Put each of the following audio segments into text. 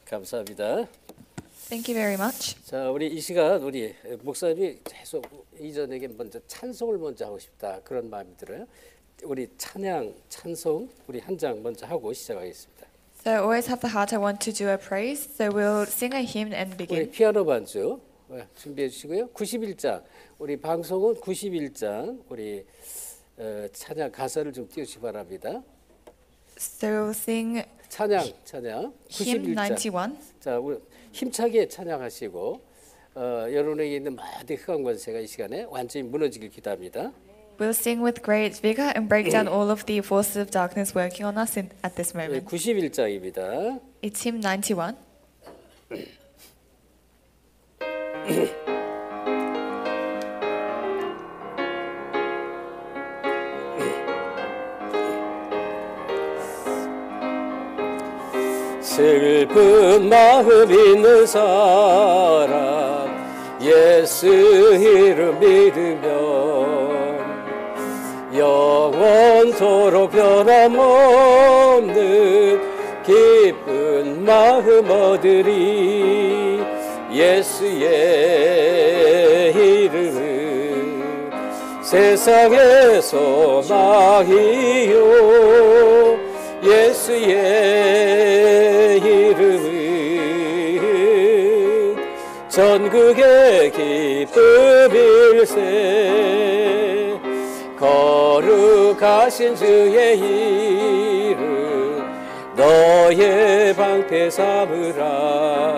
감사합니다. Thank you very much. 자, 우리 이 시간 우리 목사님이 계속 이전에게 먼저 찬송을 먼저 하고 싶다 그런 마음이 들어요. 우리 찬송 우리 한 장 먼저 하고 시작하겠습니다. So I always have the heart I want to do a praise. So we'll sing a hymn and 우리 begin. 피아노 반주 준비해 주시고요. 91장 우리 방송은 91장 우리 찬양 가사를 좀 띄우시기 바랍니다. So we'll sing 찬양 hymn 91장. 91. 자, 우리 힘차게 찬양하시고 여러분에게 있는 모든 흑암 권세가 이 시간에 완전히 무너지길 기도합니다. We'll sing with great vigor and break down all of the forces of darkness working on us at this moment. 91장입니다. It's hymn 91. 슬픈 마음 있는 사람 예수 이름 믿으면 영원토록 변함없는 기쁜 마음 얻으리. 예수의 이름은 세상의 소망이요 예수의 이름은 전국의 기쁨일세. 거룩하신 주의 이름 너의 방패 삼으라.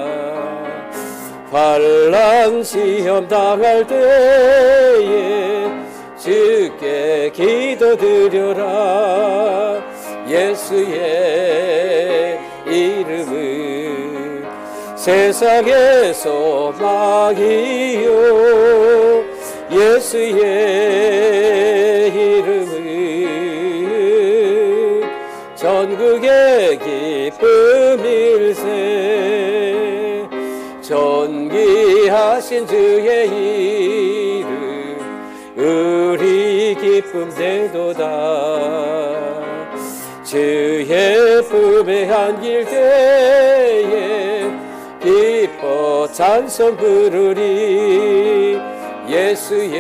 환난 시험 당할 때에 주께 기도드려라. 예수의 이름은 세상의 소망이요 예수의 이름은 전국의 기쁨일세. 존귀하신 주의 이름 우리 기쁨 되도다. 주의 품에 안길 때에 기뻐 찬송 부르리. 예수의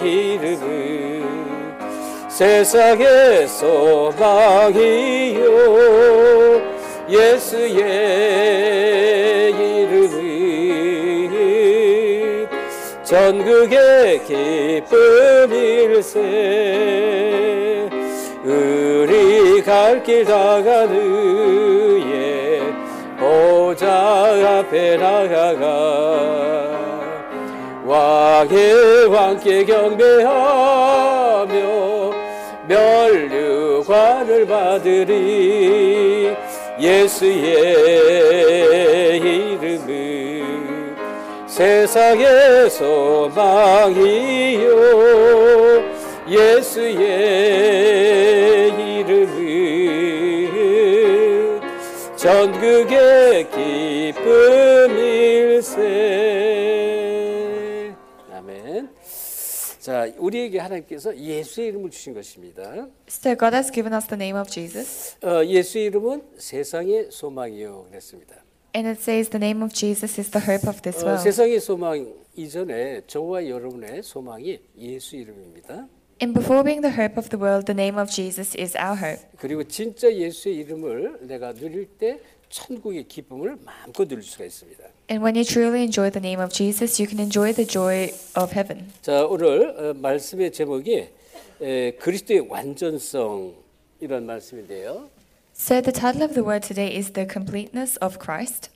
이름은 세상의 소망이요 예수의 이름은 전국의 기쁨일세. 우리 갈 길 다가는 예 보좌 앞에 나아가 왕의 왕께 경배하며 면류관을 받으리. 예수의 이름은 세상의 소망이요 예수의 이름은 전국의 기쁨일세. 아멘. 자, 우리에게 하나님께서 예수의 이름을 주신 것입니다. So God has given us the name of Jesus. 예수의 이름은 세상의 소망이요 그랬습니다. And it says the name of Jesus is the hope of this world. 세상의 소망 이전에 저와 여러분의 소망이 예수 이름입니다. And before being the hope of the world, the name of Jesus is our hope. 그리고 진짜 예수의 이름을 내가 누릴 때 천국의 기쁨을 마음껏 누릴 수가 있습니다. And when you truly enjoy the name of Jesus, you can enjoy the joy of heaven. 자, 오늘 말씀의 제목이 그리스도의 완전성 이런 말씀인데요. So the title of the word today is the completeness of Christ.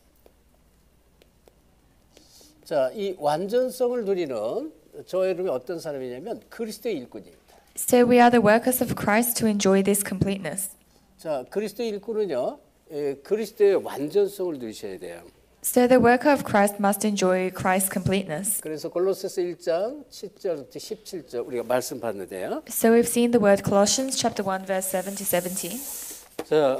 자, 이 완전성을 누리는 저와 여러분이 어떤 사람이냐면 그리스도의 일꾼입니다. So we are the workers of Christ to enjoy this completeness. 자, 그리스도의 일꾼은요, 그리스도의 완전성을 누리셔야 돼요. So the worker of Christ must enjoy Christ's completeness. 그래서 골로새서 1장 10절부터 17절 우리가 말씀 봤는데요. So we've seen the word Colossians chapter 1 verse 7 to 17. 자,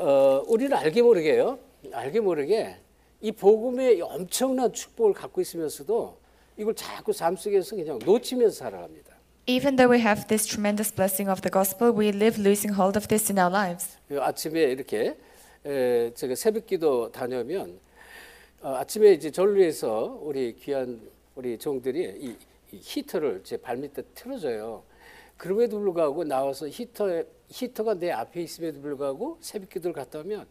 우리는 알게 모르게 이 복음의 엄청난 축복을 갖고 있으면서도 이걸 자꾸 삶 속에서 그냥 놓치면서 살아갑니다. Even though we have this tremendous blessing of the gospel, we live losing hold of this in our lives. 아침에 이렇게 제가 새벽기도 다녀오면 아침에 이제 전루에서 우리 귀한 우리 종들이 이 히터를 제 발밑에 틀어줘요. 그럼에도 불구하고 나와서 히터가 내 앞에 있음에도 불구하고 새벽기도를 갔다 오면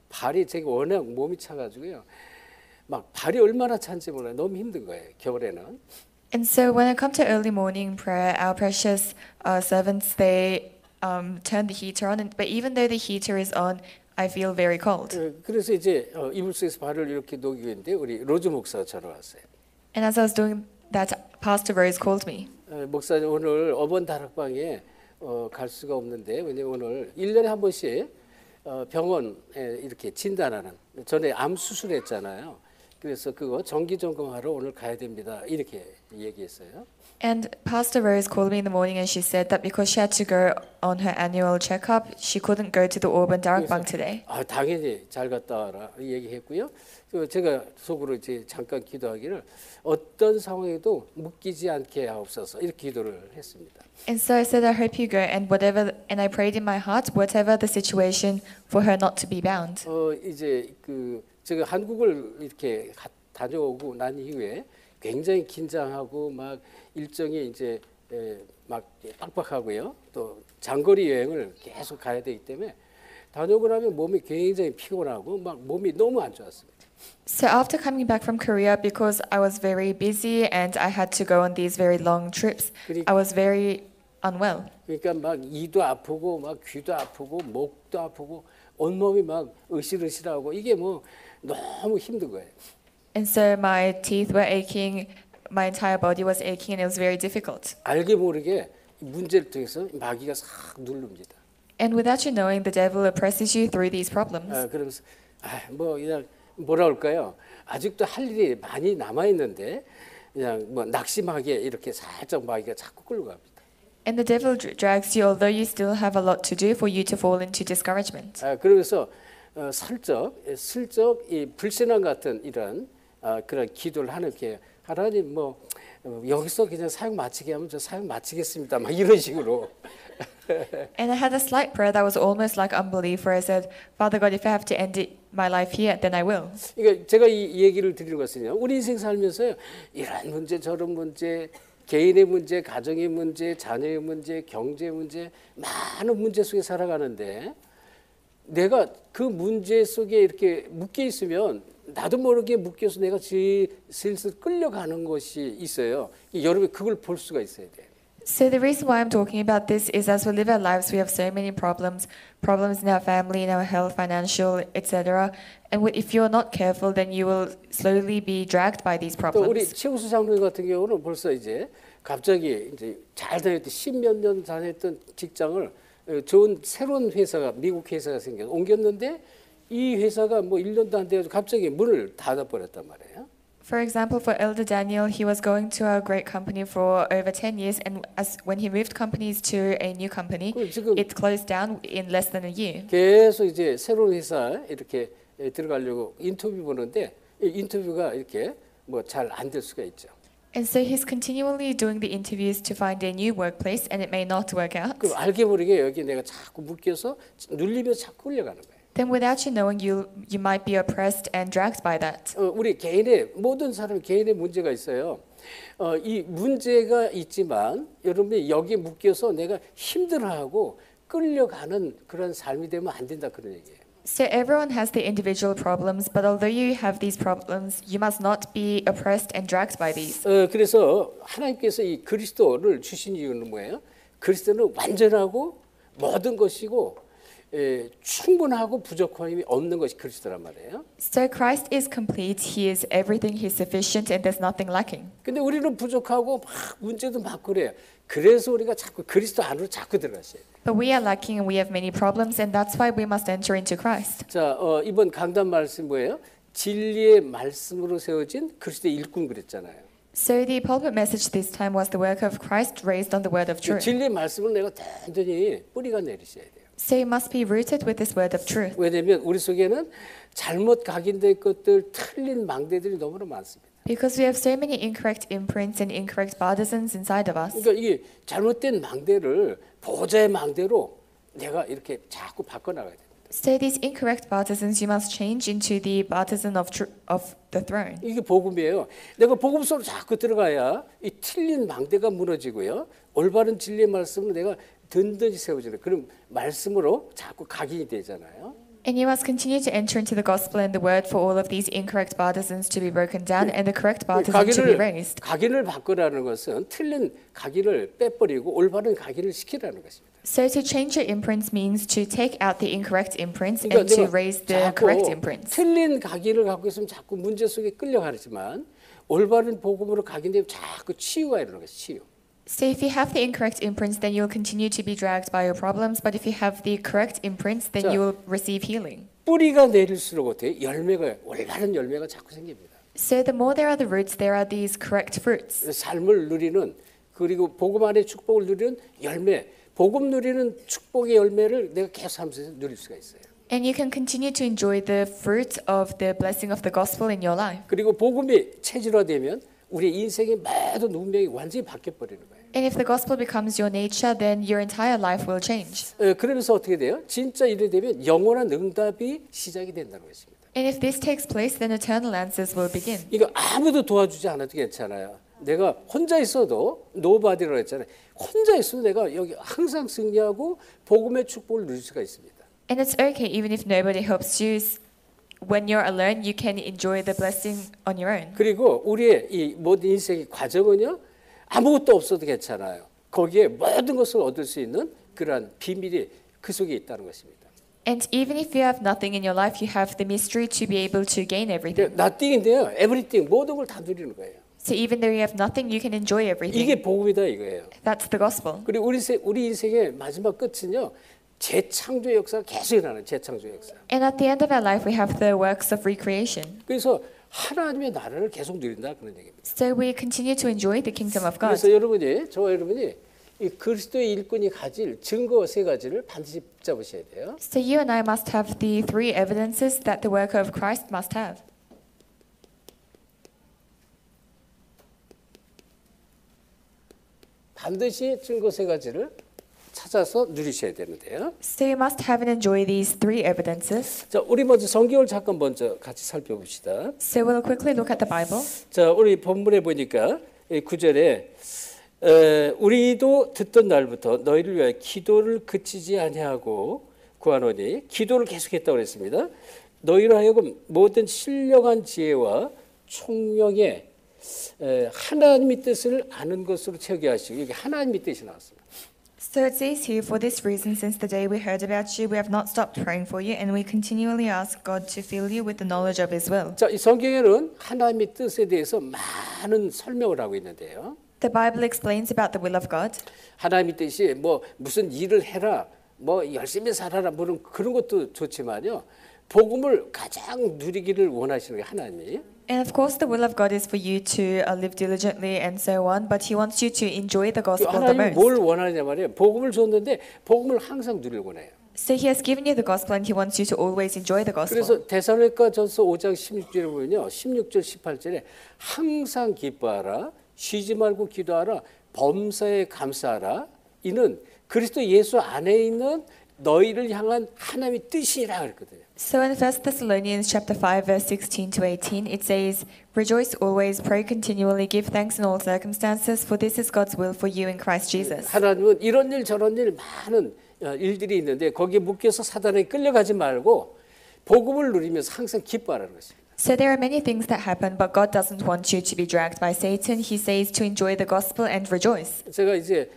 발이 제가 워낙 몸이 차가지고요. 막 발이 얼마나 찬지 몰라요. 너무 힘든 거예요. 겨울에는. And so when I come to early morning prayer, our precious servants, they turn the heater on. But even though the heater is on, I feel very cold. 그래서 이제 이불 속에서 발을 이렇게 녹이고 있는데 우리 로즈 목사가 전화 왔어요. And as I was doing that, Pastor Rose called me. 목사님 오늘 어번 다락방에 갈 수가 없는데 왜냐면 오늘 1년에 한 번씩 병원에 이렇게 진단하는 전에 암 수술했잖아요. 그래서 그거 정기 점검하러 오늘 가야 됩니다. 이렇게 얘기했어요. And Pastor Rose called me in the morning and she said that because she had to go on her annual checkup, she couldn't go to the Auburn Darakbang today. 당연히 잘 갔다 와라 얘기했고요. 제가 속으로 이제 잠깐 기도하기를 어떤 상황에도 묶이지 않게 하옵소서 이렇게 기도를 했습니다. And so I said, I hope you go, and I prayed in my heart, whatever the situation, for her not to be bound. 이제 제가 한국을 이렇게 다녀오고 난 이후에 굉장히 긴장하고 막 일정이 이제 막 빡빡하고요. 또 장거리 여행을 계속 가야 되기 때문에 다녀오고 나면 몸이 굉장히 피곤하고 막 몸이 너무 안 좋았습니다. So after coming back from Korea, because I was very busy and I had to go on these very long trips, I was very unwell. 그러니까 막 이도 아프고 막 귀도 아프고 목도 아프고 온몸이 막 으실으실하고 이게 뭐 너무 힘든 거예요. And so my teeth were aching, my entire body was aching, and it was very difficult. 알게 모르게 문제를 통해서 마귀가 싹 누릅니다. And without you knowing, the devil oppresses you through these problems. 그러면서 뭐 그냥 뭐라 할까요? 아직도 할 일이 많이 남아 있는데 그냥 뭐 낙심하게 이렇게 살짝 마귀가 자꾸 끌고 갑니다. And the devil drags you, although you still have a lot to do, for you to fall into discouragement. 그러면서 슬쩍 이 불신앙 같은 이런 그런 기도를 하는 게 하나님 뭐 여기서 그냥 사역 마치게 하면 저 사역 마치겠습니다. 막 이런 식으로. And I had a slight prayer that was almost like unbelief, where I said, Father God, if I have to end my life here, then I will. 그러니까 제가 이 얘기를 드리는 것은요. 우리 인생 살면서요. 이런 문제 저런 문제 개인의 문제, 가정의 문제, 자녀의 문제, 경제 문제 많은 문제 속에 살아가는데 내가 그 문제 속에 이렇게 묶여 있으면 나도 모르게 묶여서 내가 슬슬 끌려가는 것이 있어요. 여러분이 그걸 볼 수가 있어야 돼요. So the reason why I'm talking about this is as we live our lives, we have so many problems in our family, in our health, financial, etc. And if you're not careful, then you will slowly be dragged by these 또 우리 problems. 최우수 장로님 같은 경우는 벌써 이제 갑자기 이제 잘 다녔던 10몇 년 다녔던 직장을 좋은 새로운 회사가 미국 회사가 생겨서 옮겼는데 이 회사가 뭐 1년도 안 돼가지고 갑자기 문을 닫아버렸단 말이에요. For example, for Elder Daniel, he was going to a great company for over 10 years, and when he moved companies to a new company, 지금 it closed down in less than a year. 계속 이제 새로운 회사에 이렇게 들어가려고 인터뷰 보는데 이 인터뷰가 이렇게 뭐 잘 안 될 수가 있죠. And so he's continually doing the interviews to find a new workplace, and it may not work out. 그 알게 모르게 여기 내가 자꾸 묶여서 눌리면서 자꾸 끌려가는 거예요. Then without you knowing, you might be oppressed and dragged by that. 우리 개인의 모든 사람 개인의 문제가 있어요. 이 문제가 있지만 여러분이 여기에 묶여서 내가 힘들어하고 끌려가는 그런 삶이 되면 안 된다 그런 얘기예요. So everyone has their individual problems, but although you have these problems, you must not be oppressed and dragged by these. 그래서 하나님께서 이 그리스도를 주신 이유는 뭐예요? 그리스도는 완전하고 모든 것이고 충분하고 부족함이 없는 것이 그리스도란 말이에요. So Christ is complete, he is everything, he is sufficient, and there's nothing lacking. 근데 우리는 부족하고 막 문제도 많고 그래요. 그래서 우리가 자꾸 그리스도 안으로 자꾸 들어가셔야 돼요. But we are lacking and we have many problems, and that's why we must enter into Christ. 자, 이번 강단 말씀 뭐예요? 진리의 말씀으로 세워진 그리스도의 일꾼 그랬잖아요. So the pulpit message this time was the work of Christ raised on the word of truth. 진리의 말씀을 내가 단전히 뿌리가 내리셔야 돼요. So you must be rooted with this word of truth. 왜냐하면 우리 속에는 잘못 각인된 것들, 틀린 망대들이 너무나 많습니다. Because we have so many incorrect imprints and incorrect partisans inside of us. 그러니까 이게 잘못된 망대를 보호자의 망대로 내가 이렇게 자꾸 바꿔나가야 됩니다. So these incorrect partisans you must change into the partisan of the throne. 이게 복음이에요. 내가 복음 속으로 자꾸 들어가야 이 틀린 망대가 무너지고요. 올바른 진리의 말씀을 내가 든든히 세워지는 그런 말씀으로 자꾸 각인이 되잖아요. And you must continue to enter into the gospel and the word for all of these incorrect partisans to be broken down and the correct partisan to be raised. 각인을 바꾸라는 것은 틀린 각인을 빼버리고 올바른 각인을 시키라는 것입니다. So to change your imprints means to take out the incorrect imprints and to raise the correct imprints. 틀린 각인을 갖고 있으면 자꾸 문제 속에 끌려가지만 올바른 복음으로 각인되면 자꾸 치유가 일어나는 것이 치유. So if you have the incorrect imprints, then you'll continue to be dragged by your problems. But if you have the correct imprints, then you will receive healing. 뿌리가 내릴수록 어때요? 열매가 올바른 열매가 자꾸 생깁니다. So the more there are the roots, there are these correct fruits. 삶을 누리는 그리고 복음 안에 축복을 누리는 열매, 복음 누리는 축복의 열매를 내가 계속 하면서 누릴 수가 있어요. And you can continue to enjoy the fruit of the blessing of the gospel in your life. 그리고 복음이 체질화되면 우리 인생의 모든 운명이 완전히 바뀌어 버리는 거예요. And if the gospel becomes your nature, then your entire life will change. 그러면서 어떻게 돼요? 진짜 이래 되면 영원한 응답이 시작이 된다는 것입니다. And if this takes place, then eternal answers will begin. 이거 아무도 도와주지 않아도 괜찮아요. 내가 혼자 있어도 노바디라고 했잖아요. 혼자 있어도 내가 여기 항상 승리하고 복음의 축복을 누릴 수가 있습니다. And it's okay even if nobody helps you. When you're alone, you can enjoy the blessing on your own. 그리고 우리의 이 모든 인생의 과정은요. 아무것도 없어도 괜찮아요. 거기에 모든 것을 얻을 수 있는 그러한 비밀이 그 속에 있다는 것입니다. And even if you have nothing in your life, you have the mystery to be able to gain everything. nothing인데요. everything 모든 걸 다 누리는 거예요. So even though you have nothing, you can enjoy everything. 이게 복음이다 이거예요. That's the gospel. 그리고 우리 인생의 마지막 끝은요. 재창조 역사가 계속 일어나는 재창조 역사. And at the end of our life, we have the works of recreation. 그래서 하나님의 나라를 계속 누린다 그런 얘기입니다. So we continue to enjoy the kingdom of God. 그래서 저와 여러분이 이 그리스도의 일꾼이 가질 증거 세 가지를 반드시 붙잡으셔야 돼요. So you and I must have the three evidences that the work of Christ must have. 반드시 증거 세 가지를 찾아서 누리셔야 되는데요. So you must have and enjoy these three evidences. 자, 우리 먼저 성경을 잠깐 먼저 같이 살펴봅시다. So we'll quickly look at the Bible. 자, 우리 본문에 보니까 9절에 우리도 듣던 날부터 너희를 위하여 기도를 그치지 아니하고 구하노니 기도를 계속했다고 그랬습니다. 너희로 하여금 모든 신령한 지혜와 총명에 하나님의 뜻을 아는 것으로 채우게 하시고 여기 하나님의 뜻이 나왔습니다. So it says here, for this reason, since the day we heard about you, we have not stopped praying for you, and we continually ask God to fill you with the knowledge of His will. 자, 이 성경에는 하나님의 뜻에 대해서 많은 설명을 하고 있는데요. The Bible explains about the will of God. 하나님의 뜻이 뭐 무슨 일을 해라, 뭐 열심히 살아라, 뭐 그런 것도 좋지만요. 복음을 가장 누리기를 원하시는 게 하나님이. And of course, the will of God is for you to live diligently and so on, but He wants you to enjoy the gospel the 하나님이 most. 뭘 원하냐 말이에요. 복음을 줬는데 복음을 항상 누리고 원해요. So He has given you the gospel, and He wants you to always enjoy the gospel. 그래서 데살로니가전서 5장 16절에 보면요. 16절 18절에 항상 기뻐하라, 쉬지 말고 기도하라, 범사에 감사하라. 이는 그리스도 예수 안에 있는 너희를 향한 하나님의 뜻이라 그랬거든요. So in 1 Thessalonians chapter 5 verse 16 to 18 it says, "Rejoice always, pray continually, give thanks in all circumstances, for this is God's will for you in Christ Jesus." 하나님은 이런 일 저런 일 많은 일들이 있는데 거기에 묶여서 사단에 끌려가지 말고 복음을 누리면서 항상 기뻐하라는 것입니다. So there are many things that happen, but God doesn't want you to be dragged by Satan. He says to enjoy the gospel and rejoice. 제가 이제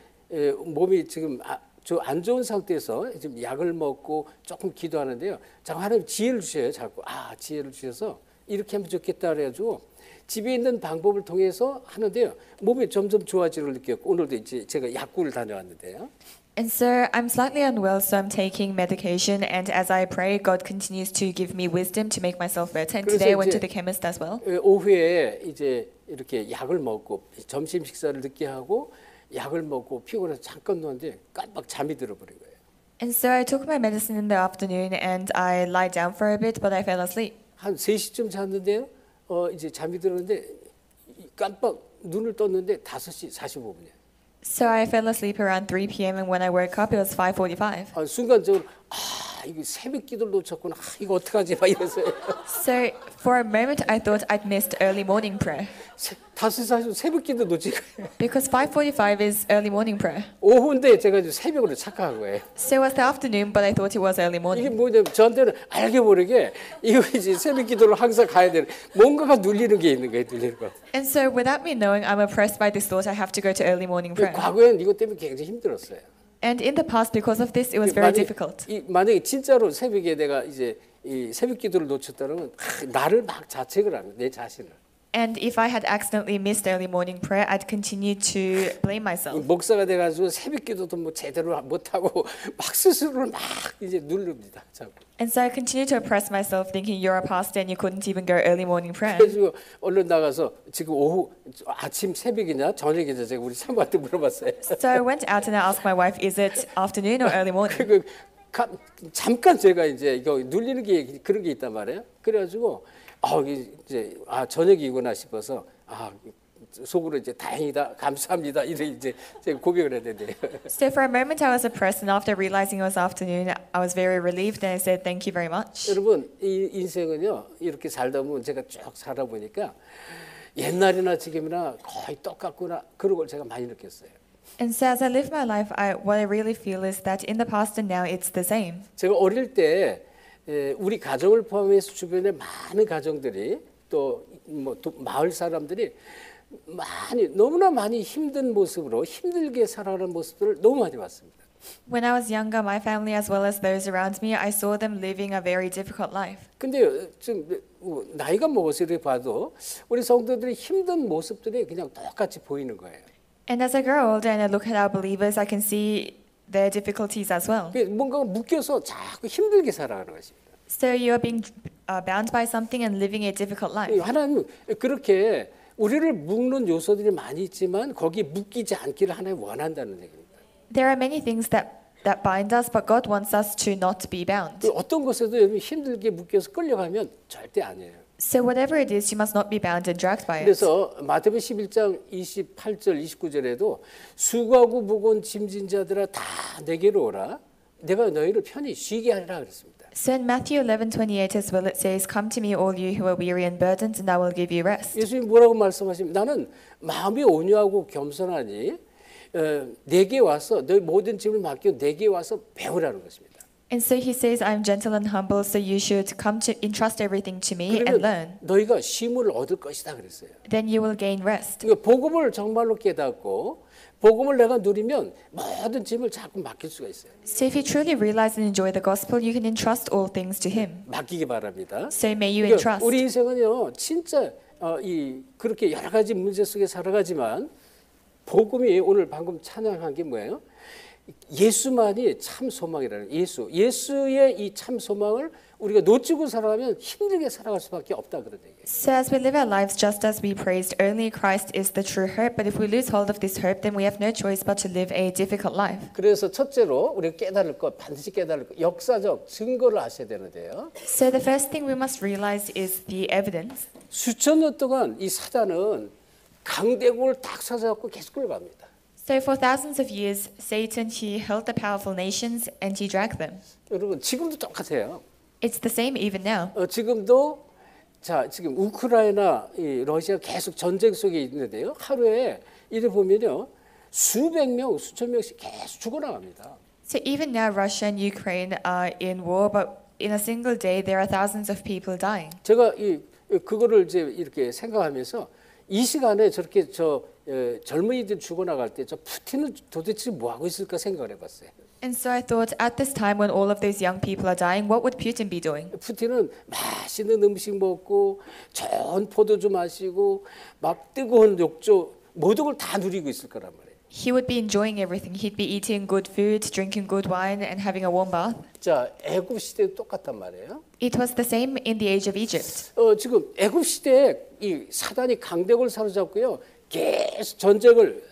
몸이 지금 저 안 좋은 상태에서 지금 약을 먹고 조금 기도하는데요. 자꾸 하나님 지혜를 주셔요. 자꾸 지혜를 주셔서 이렇게 하면 좋겠다 그래가지고 집에 있는 방법을 통해서 하는데요. 몸이 점점 좋아지는 걸 느꼈고 오늘도 이제 제가 약국을 다녀왔는데요. And so I'm slightly unwell, so I'm taking medication. And as I pray, God continues to give me wisdom to make myself better. And today I went to the chemist as well. 오후에 이제 이렇게 약을 먹고 점심 식사를 늦게 하고 약을 먹고 피곤해서 잠깐 누웠는데 깜빡 잠이 들어버린 거예요. And so I took my medicine in the afternoon, and I lied down for a bit, but I fell asleep. 한 3시쯤 잤는데요. 이제 잠이 들었는데 깜빡 눈을 떴는데 5시 45분이에요. So I fell asleep around 3 p.m. and when I woke up, it was 5:45. 순간적으로 이거 새벽 기도를 놓쳤구나. 이거 어떡하지? 막 이랬어요. So for a moment, I thought I'd missed early morning prayer 5시 새벽 기도 놓친 거예요. because 5:45 is early morning prayer. 오후인데 제가 이제 새벽으로 착각한 거예요. So it was the afternoon, but I thought it was early 이게 morning. 뭐냐면 저한테는 알게 모르게 이거 이제 새벽 기도를 항상 가야 되는 뭔가가 눌리는 게 있는 거예요. 눌리는 거. And so without me knowing, I'm oppressed by this thought I have to go to early morning prayer. 과거에는 이것 때문에 굉장히 힘들었어요. And in the past, because of this, it was very difficult. 만약에 진짜로 새벽에 내가 이제 이 새벽 기도를 놓쳤다면 나를 막 자책을 하는 내 자신을. And if I had accidentally missed early morning prayer, I'd continue to blame myself. 목사가 돼가지고 새벽 기도도 뭐 제대로 못 하고 막 스스로를 막 이제 누릅니다. 자꾸. And so I continued to oppress myself, thinking you're a pastor and you couldn't even go early morning prayer. 그래서 얼른 나가서 지금 오후 아침 새벽이냐 저녁이냐 제가 우리 사모한테 물어봤어요. So I went out and I asked my wife, is it afternoon or early morning? 그 잠깐 제가 이제 이거 눌리는 게 그런 게 있단 말이에요. 그래가지고 이제 저녁이구나 싶어서 속으로 이제 다행이다 감사합니다 이래 이제 제가 고백을 해야 되는데. So for a moment I was oppressed, and after realizing it was afternoon, I was very relieved and I said thank you very much. 여러분 이 인생은요 이렇게 살다 보면 제가 쭉 살아보니까 옛날이나 지금이나 거의 똑같구나 그런 걸 제가 많이 느꼈어요. And so as I live my life, what I really feel is that in the past and now it's the same. 제가 어릴 때 우리 가정을 포함해서 주변에 많은 가정들이 또 뭐 마을 사람들이 너무나 많이 힘든 모습으로 힘들게 살아가는 모습들을 너무 많이 봤습니다. When I was younger, my family as well as those around me, I saw them living a very difficult life. 근데 좀 나이가 먹어서 이렇게 봐도 우리 성도들이 힘든 모습들이 그냥 똑같이 보이는 거예요. And as I grow older and I look at our believers, I can see their difficulties as well. 뭔가 묶여서 자꾸 힘들게 살아가는 것입니다. So you are being bound by something and living a difficult life. 하나님 그렇게 우리를 묶는 요소들이 많이 있지만 거기에 묶이지 않기를 하나님 원한다는 얘기입니다. There are many things that bind us, but God wants us to not be bound. 어떤 것에도 여러분 힘들게 묶여서 끌려가면 절대 아니에요. So whatever it is, you must not be bound and dragged by it. 그래서 마태복음 11장 28절 29절에도 수고하고 무거운 짐진 자들아 다 내게로 오라 내가 너희를 편히 쉬게 하리라 그랬습니다. So in Matthew 11:28 as well, it says, "Come to me, all you who are weary and burdened, and I will give you rest." 예수님 뭐라고 말씀하십니까? 나는 마음이 온유하고 겸손하니 내게 와서 너희 모든 짐을 맡겨 내게 와서 배우라는 것입니다. And so he says, "I am gentle and humble, so you should come to entrust everything to me and learn. 너희가 쉼을 얻을 것이다 그랬어요. Then you will gain rest." 그러니까 복음을 정말로 깨닫고 복음을 내가 누리면 모든 짐을 자꾸 맡길 수가 있어요. So if you truly realize and enjoy the gospel, you can entrust all things to him. 맡기기 바랍니다. So may you 그러니까 entrust. 우리 인생은요, 진짜 그렇게 여러 가지 문제 속에 살아가지만 복음이 오늘 방금 찬양한 게 뭐예요? 예수만이 참 소망이라는 예수의 이 참 소망을 우리가 놓치고 살아가면 힘들게 살아갈 수밖에 없다 그런 얘기예요. So as we live our lives just as we praised, only Christ is the true hope. But if we lose hold of this hope, then we have no choice but to live a difficult life. 그래서 첫째로 우리가 깨달을 것, 반드시 깨달을 것, 역사적 증거를 아셔야 되는데요. So the first thing we must realize is the evidence. 수천 년 동안 이 사단은 강대국을 딱 사서갖고 계속 끌어갑니다. So for thousands of years, Satan, he held the powerful nations and he dragged them. 여러분 지금도 똑같아요. It's the same even now. 지금도 지금 우크라이나, 러시아 계속 전쟁 속에 있는데요. 하루에 이래 보면요, 수백 명, 수천 명씩 계속 죽어나갑니다. So even now, Russia and Ukraine are in war, but in a single day, there are thousands of people dying. 제가 그거를 이제 이렇게 생각하면서 이 시간에 저렇게 젊은이들 죽어나갈 때 저 푸틴은 도대체 뭐 하고 있을까 생각을 해봤어요. And so I thought, at this time when all of those young people are dying, what would Putin be doing? 푸틴은 맛있는 음식 먹고 좋은 포도주 마시고 막 뜨거운 욕조 모든 걸 다 누리고 있을 거란 말이에요. He would be enjoying everything. He'd be eating good food, drinking good wine, and having a warm bath. 자, 애굽 시대도 똑같단 말이에요. It was the same in the age of Egypt. 지금 애굽 시대에 이 사단이 강대국을 사로잡고요, 계속 전쟁을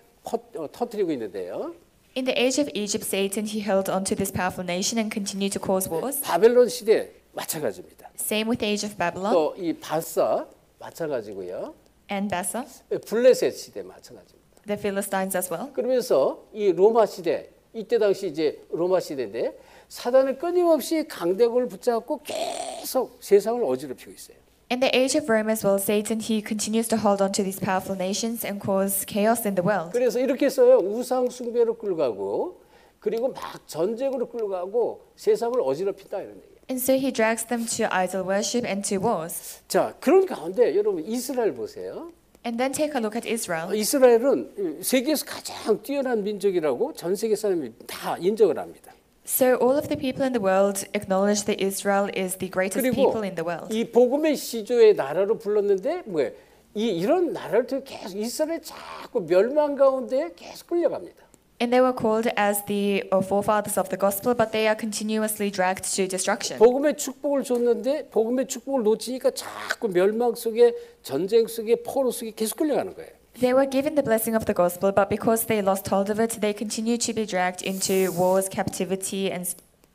터뜨리고 있는데요. In the age of Egypt, Satan, he held onto this powerful nation and continued to cause wars. 바벨론 시대 마찬가지입니다. Same with the age of Babylon 또 이 바사 마찬가지고요. and Bassa, 블레셋 시대 마찬가지입니다. the Philistines as well. 그러면서 이 로마 시대 이때 당시 이제 로마 시대인데 사단은 끊임없이 강대국을 붙잡고 계속 세상을 어지럽히고 있어요. In the age of Rome as well, Satan, he continues to hold on to these powerful nations and cause chaos in the world. 그래서 이렇게 해서요. 우상 숭배로 끌고 그리고 막 전쟁으로 끌고 세상을 어지럽힌다 이런 얘기예요. And so he drags them to idol worship and to wars. 자, 그런 가운데 여러분 이스라엘 보세요. And then take a look at Israel. 이스라엘은 세계에서 가장 뛰어난 민족이라고 전 세계 사람이 다 인정을 합니다. So all of the people in the world acknowledge that Israel is the greatest 그리고 people in the world. 이 복음의 시조의 나라로 불렀는데 뭐예요? 이런 나라를 계속 이스라엘 자꾸 멸망 가운데 계속 끌려갑니다. And they were called as the forefathers of the gospel, but they are continuously dragged to destruction. 복음의 축복을 줬는데 복음의 축복을 놓치니까 자꾸 멸망 속에 전쟁 속에 포로 속에 계속 끌려가는 거예요. They were given the blessing of the gospel, but because they lost hold of it, they continue to be dragged into wars, captivity, and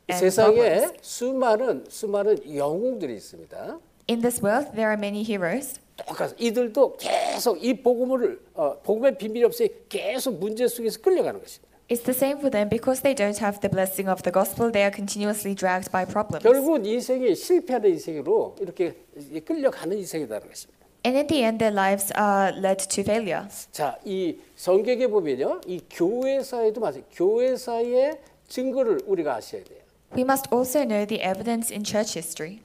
세상에 problems. 수많은 영웅들이 있습니다. In this world, there are many heroes. 똑같이 이들도 계속 이 복음의 비밀이 없이 계속 문제 속에서 끌려가는 것입니다. It's the same for them because they don't have the blessing of the gospel. They are continuously dragged by problems. 결국은 인생이 실패하는 인생으로 이렇게 끌려가는 인생이라는 것입니다. And in the end, their lives are led to failure. 자, 이 성경에 보면요, 이 교회사에도 마찬가지. 교회사의 증거를 우리가 아셔야 돼요. We must also know the evidence in church history.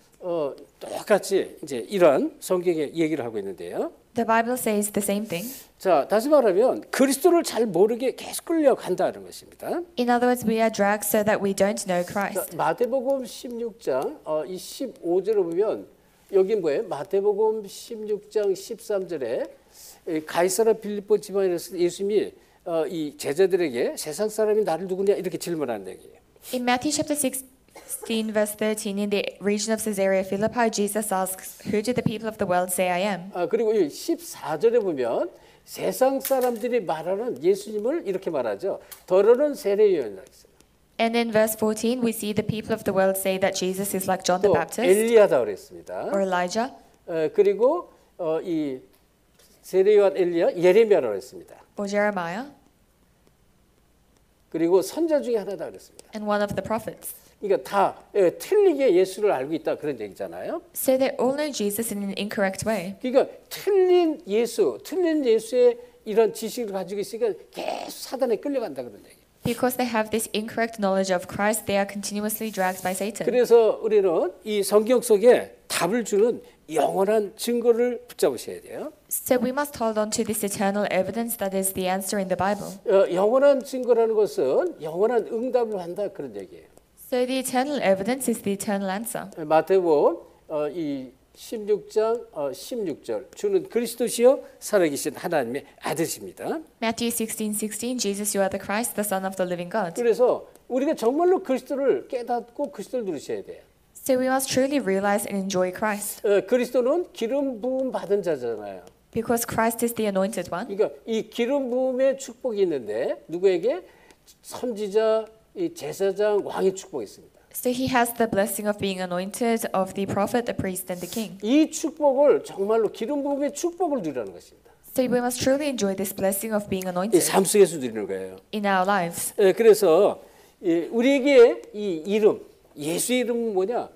똑같이 이제 이런 성경의 얘기를 하고 있는데요. The Bible says the same thing. 자, 다시 말하면 그리스도를 잘 모르게 계속 끌려간다는 것입니다. In other words, we are dragged so that we don't know 자, Christ. 마태복음 16장 이 15절을 보면 여기 뭐예요? 마태복음 16장 13절에 가이사라 빌립보 지방에서 예수님이 이 제자들에게 세상 사람이 나를 누구냐 이렇게 질문하는 얘기예요. In Matthew chapter 16, verse 13, in the region of Caesarea Philippi, Jesus asks, "Who do the people of the world say I am?" 그리고 이 14절에 보면 세상 사람들이 말하는 예수님을 이렇게 말하죠. 더러는 세례요한이라고 했어요. And in verse 14, we see the people of the world say that Jesus is like John the 또 Baptist 엘리야다 그랬습니다. or Elijah 그리고 이 세례요한 엘리야 예레미야라고 했습니다. or Jeremiah 그리고 선자 중에 하나다 그랬습니다. and one of the prophets. 그러니까 다 틀리게 예수를 알고 있다 그런 얘기잖아요. So they all know Jesus in an incorrect way. 그러니까 틀린 예수의 이런 지식을 가지고 있으니까 계속 사단에 끌려간다 그런 얘기. Because they have this incorrect knowledge of Christ, they are continuously dragged by Satan. 그래서 우리는 이 성경 속에 답을 주는 영원한 증거를 붙잡으셔야 돼요. So we must hold on to this eternal evidence that is the answer in the Bible. 영원한 증거라는 것은 영원한 응답을 한다 그런 얘기예요. So the eternal evidence is the eternal answer. 마태복음 이 16장 16절 주는 그리스도시요 살아계신 하나님의 아들이십니다. Matthew 16:16, Jesus, you are the Christ, the Son of the living God. 그래서 우리가 정말로 그리스도를 깨닫고 그리스도를 누리셔야 돼요. So we must truly realize and enjoy Christ. 그리스도는 기름 부음 받은 자잖아요. Because Christ is the anointed one. 그러니까 이 기름 부음의 축복이 있는데 누구에게 선지자, 이 제사장, 왕의 축복이 있습니다. So he has the blessing of being anointed, of the prophet, the priest, and the king. 이 축복을 정말로 기름 부음의 축복을 누리라는 것입니다. So we must truly enjoy this blessing of being 이 anointed 삶 속에서 누리는 거예요. in our lives. 그래서 우리에게 이 이름, 예수 이름은 뭐냐?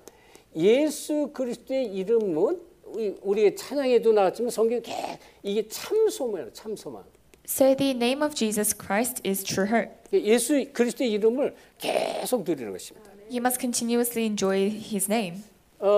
예수 그리스도의 이름은 우리의 찬양에도 나왔지만 성경 이게 참 소망이에요. 참 소망. So the name of Jesus Christ is true hope. 예수 그리스도의 이름을 계속 누리는 것입니다. You must continuously enjoy his name.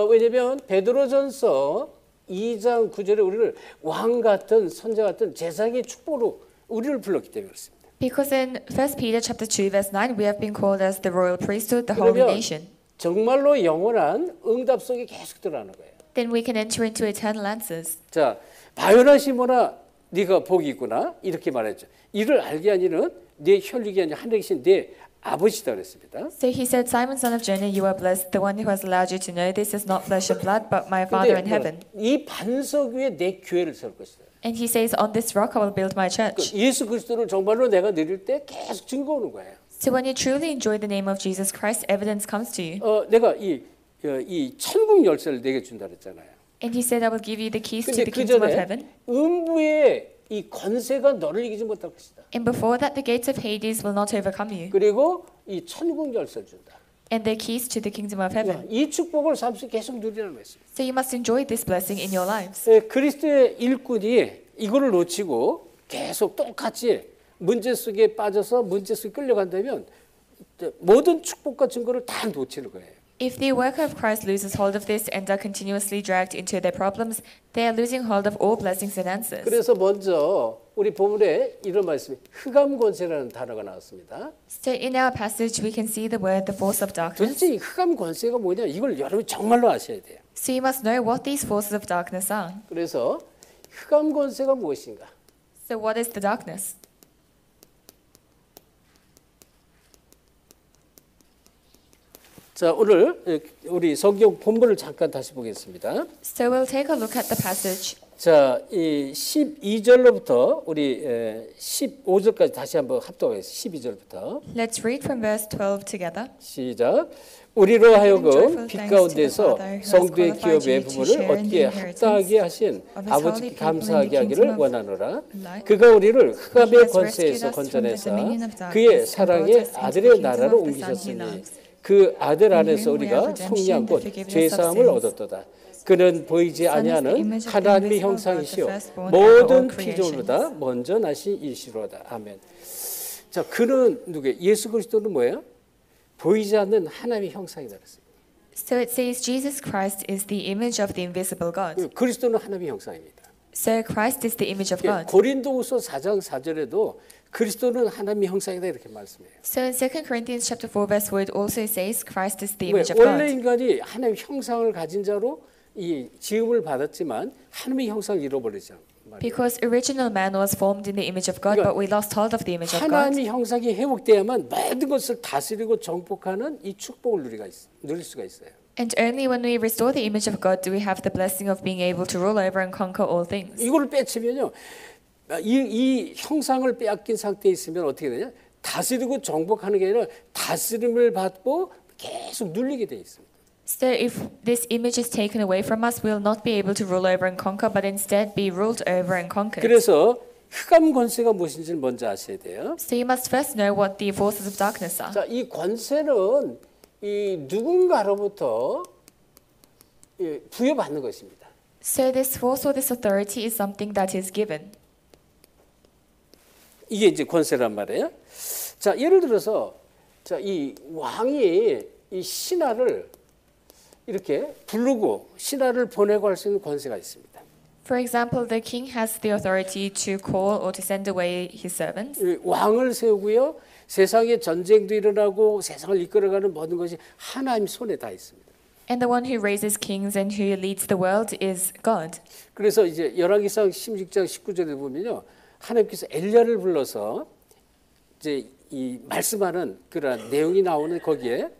왜냐하면 베드로전서 2장 9절에 우리를 왕 같은 선자 같은 제사장의 축복으로 우리를 불렀기 때문에 그렇습니다. Because in 1 Peter chapter 2 verse 9 we have been called as the royal priesthood, the holy 그러면 nation. 정말로 영원한 응답 속에 계속 들어가는 거예요. Then we can enter into eternal answers. 자, 바요나 시모나 네가 복이 있구나 이렇게 말했죠. 이를 알게 하니는 네 혈육이 아니라 하늘에 계신 네 아버지다 그랬습니다. So he said, Simon, son of Jonah, you are blessed. The one who has allowed you to know this is not flesh and blood, but my Father in heaven. 이 반석 위에 내 교회를 세울 것이다. And he says, on this rock I will build my church. 예수 그리스도를 정말로 내가 누릴 때 계속 증거오는 거예요. So when you truly enjoy the name of Jesus Christ, evidence comes to you. 내가 이 천국 열쇠를 내게 준다 그랬잖아요. And he said, I will give you the keys to 근데 the 그 kingdom of 전에 heaven. 음부의 이 권세가 너를 이기지 못할 것이다. And before that, the gates of Hades will not overcome you. 그리고 이 천국 열쇠를 준다. and their keys to the kingdom of heaven. 이 축복을 삶 속에 계속 누리라는 말씀입니다. So you must enjoy this blessing in your lives. 그리스도의 일꾼이 이거를 놓치고 계속 똑같이 문제 속에 빠져서 문제 속에 끌려간다면 모든 축복과 증거를 다 놓치는 거예요. If the worker of Christ loses hold of this and are continuously dragged into their problems, they are losing hold of all blessings and answers. 그래서 먼저 우리 본문에 이런 말씀이 흑암 권세라는 단어가 나왔습니다. So in our passage, we can see the word, the force of darkness. 도대체 이 흑암 권세가 뭐냐? 이걸 여러분 정말로 아셔야 돼요. So you must know what these forces of darkness are. 그래서 흑암 권세가 무엇인가? So what is the darkness? 자, 오늘 우리 성경 본문을 잠깐 다시 보겠습니다. So we'll take a look at the passage. 자, 이 12절로부터 우리 15절까지 다시 한번 합독하겠습니다. 12절부터 Let's read from verse 12 together. 시작. 우리로 하여금 빛 가운데서 성도의 기업의 부분을 얻기에 합당하게 하신 아버지께 감사하게 하기를 원하노라. 그가 우리를 흑암의 권세에서 건져내사 그의 사랑의 아들의 나라로 옮기셨으니 그 아들 안에서 우리가 속량 곧 죄사함을 얻었도다. 그는 보이지 아니하는 하나님의 형상이시요 모든 피조물보다 먼저 나신 이시로다. 아멘. 자, 그는 누구예요? 예수 그리스도는 뭐예요? 보이지 않는 하나님의 형상이다 그랬어요. So it says Jesus Christ is the image of the invisible God. 그리스도는 하나님의 형상입니다. So Christ is the image of God. 고린도후서 4장 4절에도 그리스도는 하나님의 형상이다 이렇게 말씀해요. So in 2 Corinthians chapter 4 verse 4 it also says Christ is the 왜? image of 원래 God. 인간이 하나님의 형상을 가진 자로 이 지음을 받았지만 하나님의 형상을 잃어버리죠. Because original man was formed in the image of God, but we lost hold of the image of God. 하나님의 형상이 회복돼야만 모든 것을 다스리고 정복하는 이 축복을 누릴 수가 있어요. And only when we restore the image of God do we have the blessing of being able to rule over and conquer all things. 이거를 빼치면요, 이 형상을 빼앗긴 상태에 있으면 어떻게 되냐? 다스리고 정복하는 게 아니라 다스림을 받고 계속 눌리게 돼 있습니다. So if this image is taken away from us, we will not be able to rule over and conquer, but instead be ruled over and conquered. 그래서 흑암 권세가 무엇인지를 먼저 아셔야 돼요. So you must first know what the forces of darkness are. 자, 이 권세는 이 누군가로부터 부여받는 것입니다. So this force or this authority is something that is given. 이게 이제 권세란 말이에요. 자, 예를 들어서 자, 이 왕이 이 신하를 이렇게 부르고 신하를 보내고 할 수 있는 권세가 있습니다. For example, the king has the authority to call or to send away his servants. 왕을 세우고요. 세상에 전쟁도 일어나고 세상을 이끌어가는 모든 것이 하나님 손에 다 있습니다. And the one who raises kings and who leads the world is God. 그래서 이제 열왕기상 16장 19절에 보면요. 하나님께서 엘리야를 불러서 이제 이 말씀하는 그런 내용이 나오는 거기에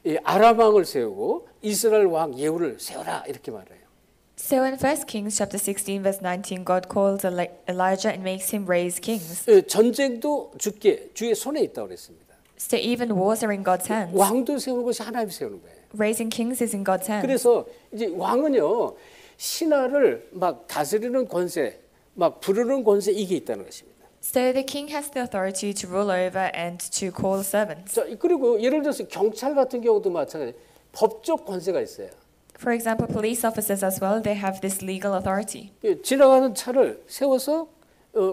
이 아람 왕을 세우고 이스라엘 왕 예후를 세워라 이렇게 말해요. So in 1 Kings chapter 16 verse 19 God calls Elijah and makes him raise kings. 전쟁도 주의 손에 있다고 그랬습니다. So even wars are in God's hands. 왕도 세우는 것이 하나님이 세우는 거예요. Raising kings is in God's hands. 그래서 이제 왕은요. 신하를 막 다스리는 권세, 막 부르는 권세 이게 있다는 것입니다. So the king has the authority to rule over and to call servants. 자, 그리고 예를 들어서 경찰 같은 경우도 마찬가지. 법적 권세가 있어요. For example, police officers as well, they have this legal authority. 지나가는 차를 세워서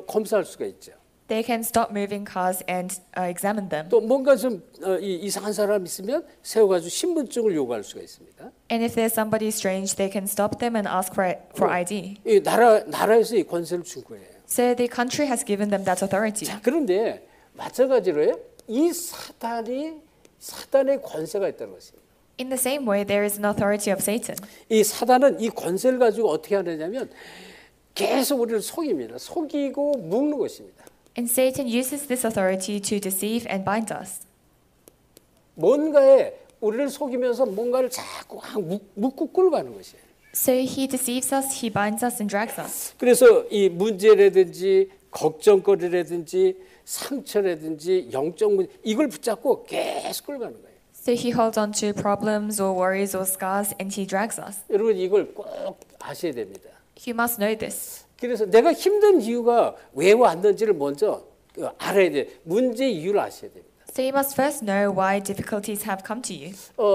검사할 수가 있죠. They can stop moving cars and examine them. 또 뭔가 좀 이상한 사람 있으면 세워가지고 신분증을 요구할 수가 있습니다. And if there's somebody strange, they can stop them and ask for ID. 이 나라에서 이 권세를 준 거예요. So the country has given them that authority. 자, 그런데 마찬가지로요. 이 사단의 권세가 있다는 것입니다. In the same way, there is an authority of Satan. 이 사단은 이 권세를 가지고 어떻게 하느냐면 계속 우리를 속입니다. 속이고 묶는 것입니다. And Satan uses this authority to deceive and bind us. 뭔가에 우리를 속이면서 뭔가를 자꾸 묶고 끌고 가는 것이에요. So he deceives us, he binds us and drags us. 그래서 이 문제라든지 걱정거리라든지 상처라든지 영적 문제 이걸 붙잡고 계속 끌고 가는 거예요. So he holds on to problems or worries or scars and he drags us. 여러분 이걸 꼭 아셔야 됩니다. You must know this. 그래서 내가 힘든 이유가 왜 왔는지를 먼저 알아야 돼요. 문제 이유를 아셔야 됩니다. So you must first know why difficulties have come to you.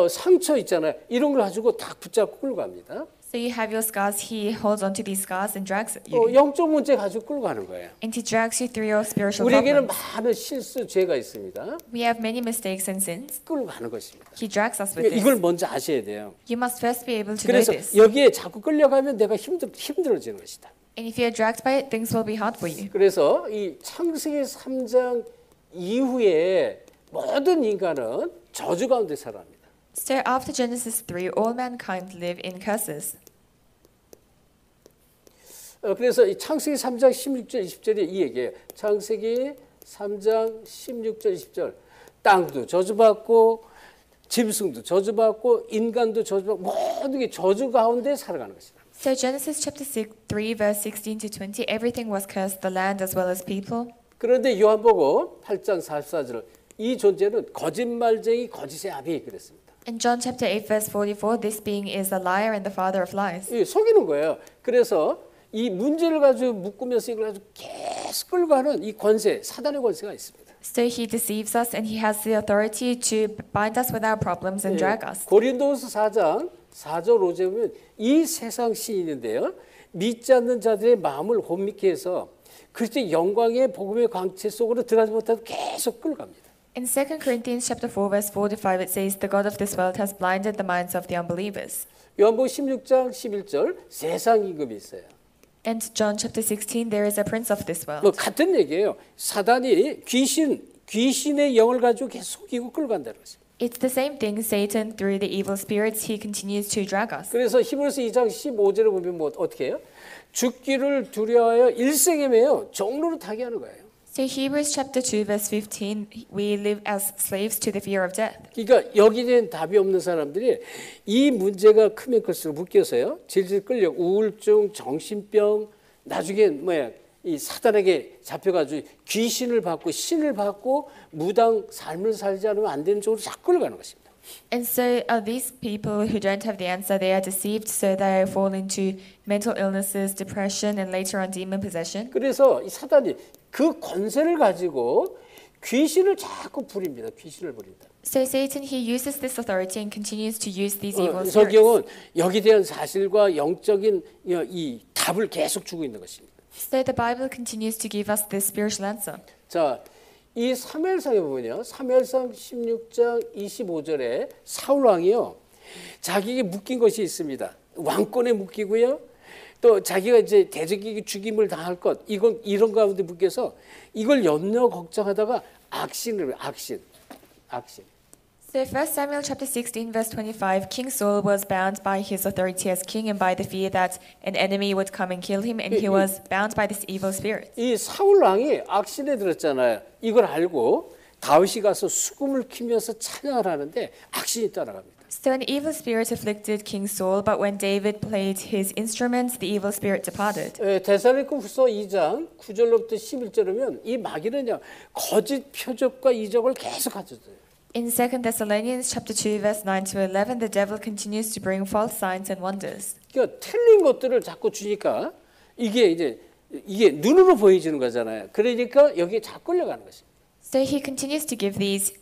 상처 있잖아요. 이런 걸 가지고 딱 붙잡고 끌고 갑니다. So you have your scars, he holds onto these scars and drags you. 영적 문제 가지고 끌고 가는 거예요. And he drags you through your spiritual 우리에게는 problems. 많은 실수, 죄가 있습니다. We have many mistakes and sins. 끌고 가는 것입니다. He drags us with 이걸 this. 먼저 아셔야 돼요. You must first be able to know 그래서 this. 여기에 자꾸 끌려가면 내가 힘들어지는 것이다. And if you're dragged by it, things will be hard for you. 그래서 이 창세기 3장 이후에 모든 인간은 저주 가운데 살아갑니다. So after Genesis 3, all mankind live in curses. 그래서 이 창세기 3장 16절 20절이 이 얘기예요. 창세기 3장 16절 20절 땅도 저주받고 짐승도 저주받고 인간도 저주받고 모든 게 저주 가운데 살아가는 것이다. So Genesis chapter 3 verse 16 to 20, everything was cursed, the land as well as people. 그런데 요한복음 8장 44절 이 존재는 거짓말쟁이 거짓의 아비 그랬습니다. In John chapter 8 verse 44, this being is a liar and the father of lies. 이 속이는 거예요. 그래서 이 문제를 가지고 묶으면서 이걸 가지고 계속 끌고 가는 이 권세, 사단의 권세가 있습니다. So he deceives us and he has the authority to bind us with our problems and drag us. 고린도후서 4장 4절 5절에 보면 이 세상 신인인데요. 믿지 않는 자들의 마음을 혼미케 해서 그리스도의 영광의 복음의 광채 속으로 들어가지 못하고 계속 끌고 갑니다. In 2 Corinthians chapter 4 verse 4 to 5, it says, the God of this world has blinded the minds of the unbelievers. 요한복음 16장 11절 세상 임금이 있어요. And John chapter 16, there is a prince of this 뭐 world. 같은 얘기예요. 사단이 귀신의 영을 가지고 계속 속이고 끌고 간다는 것입니다. It's the same thing. Satan, through the evil spirits, he continues to drag us. 그래서 히브리서 2장 15절에 보면 뭐 어떻게 해요? 죽기를 두려워하여 일생에 매여 종로로 타게 하는 거예요. So Hebrews chapter 2 verse 15, we live as slaves to the fear of death. 그러니까 여기에 대한 답이 없는 사람들이 이 문제가 크면 클수록 묶여서요. 질질 끌려 우울증, 정신병, 나중에 이 사단에게 잡혀가지고 귀신을 받고 신을 받고 무당 삶을 살지 않으면 안 되는 쪽으로 자꾸 끌어가는 것입니다. And so these people who don't have the answer, they are deceived, so they fall into mental illnesses, depression, and later on demon possession. 그래서 이 사단이 그 권세를 가지고 귀신을 자꾸 부립니다. 귀신을 부린다. So Satan, he uses this authority and continues to use these evil spirits. 성경은 여기에 대한 사실과 영적인 이 답을 계속 주고 있는 것입니다. So the Bible continues to give us this spiritual answer. 자, 이 사무엘상에 보면요. 사무엘상 16장 25절에 사울 왕이요. 자기에게 묶인 것이 있습니다. 왕권에 묶이고요. 또 자기가 이제 대적에게 죽임을 당할 것 이런 가운데 묶여서 이걸 염려 걱정하다가 악신을 악신. So 1 Samuel chapter 16 verse 25, King Saul was bound by his authority as king and by the fear that an enemy would come and kill him, and he was bound by this evil spirit. 이 사울 왕이 악신에 들었잖아요. 이걸 알고 다윗이 가서 수금을 키면서 찬양을 하는데 악신이 따라갑니다. So an evil spirit afflicted King Saul, but when David played his instruments, the evil spirit departed. 데살로니가후서 2장 9절로부터 11절이면 이 마귀는요 거짓 표적과 이적을 계속 가져줘요. In 2 Thessalonians chapter 2 verse 9 to 11, the devil continues to bring false signs and wonders. 그러니까 틀린 것들을 자꾸 주니까 이게 눈으로 보여지는 거잖아요. 그러니까 여기에 자꾸 끌려가는 것입니다. So he continues to give these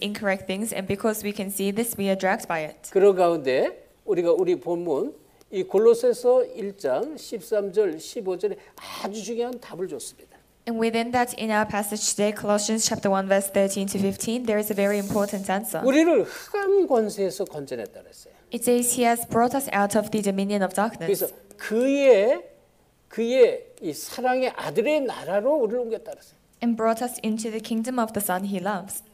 incorrect things, and because we can see this, we are dragged by it. 그런 가운데 우리 본문 이 골로새서 1장 13절 15절에 아주 중요한 답을 줬습니다. And within that, in our passage today, Colossians chapter 1 verse 13 to 15, there is a very important answer. 우리를 흑암 권세에서 건져냈다 그랬어요. It says he has brought us out of the dominion of darkness. 그래서 그의 이 사랑의 아들의 나라로 우리를 옮겼다 그랬어요. And brought us into the kingdom of the Son he loves.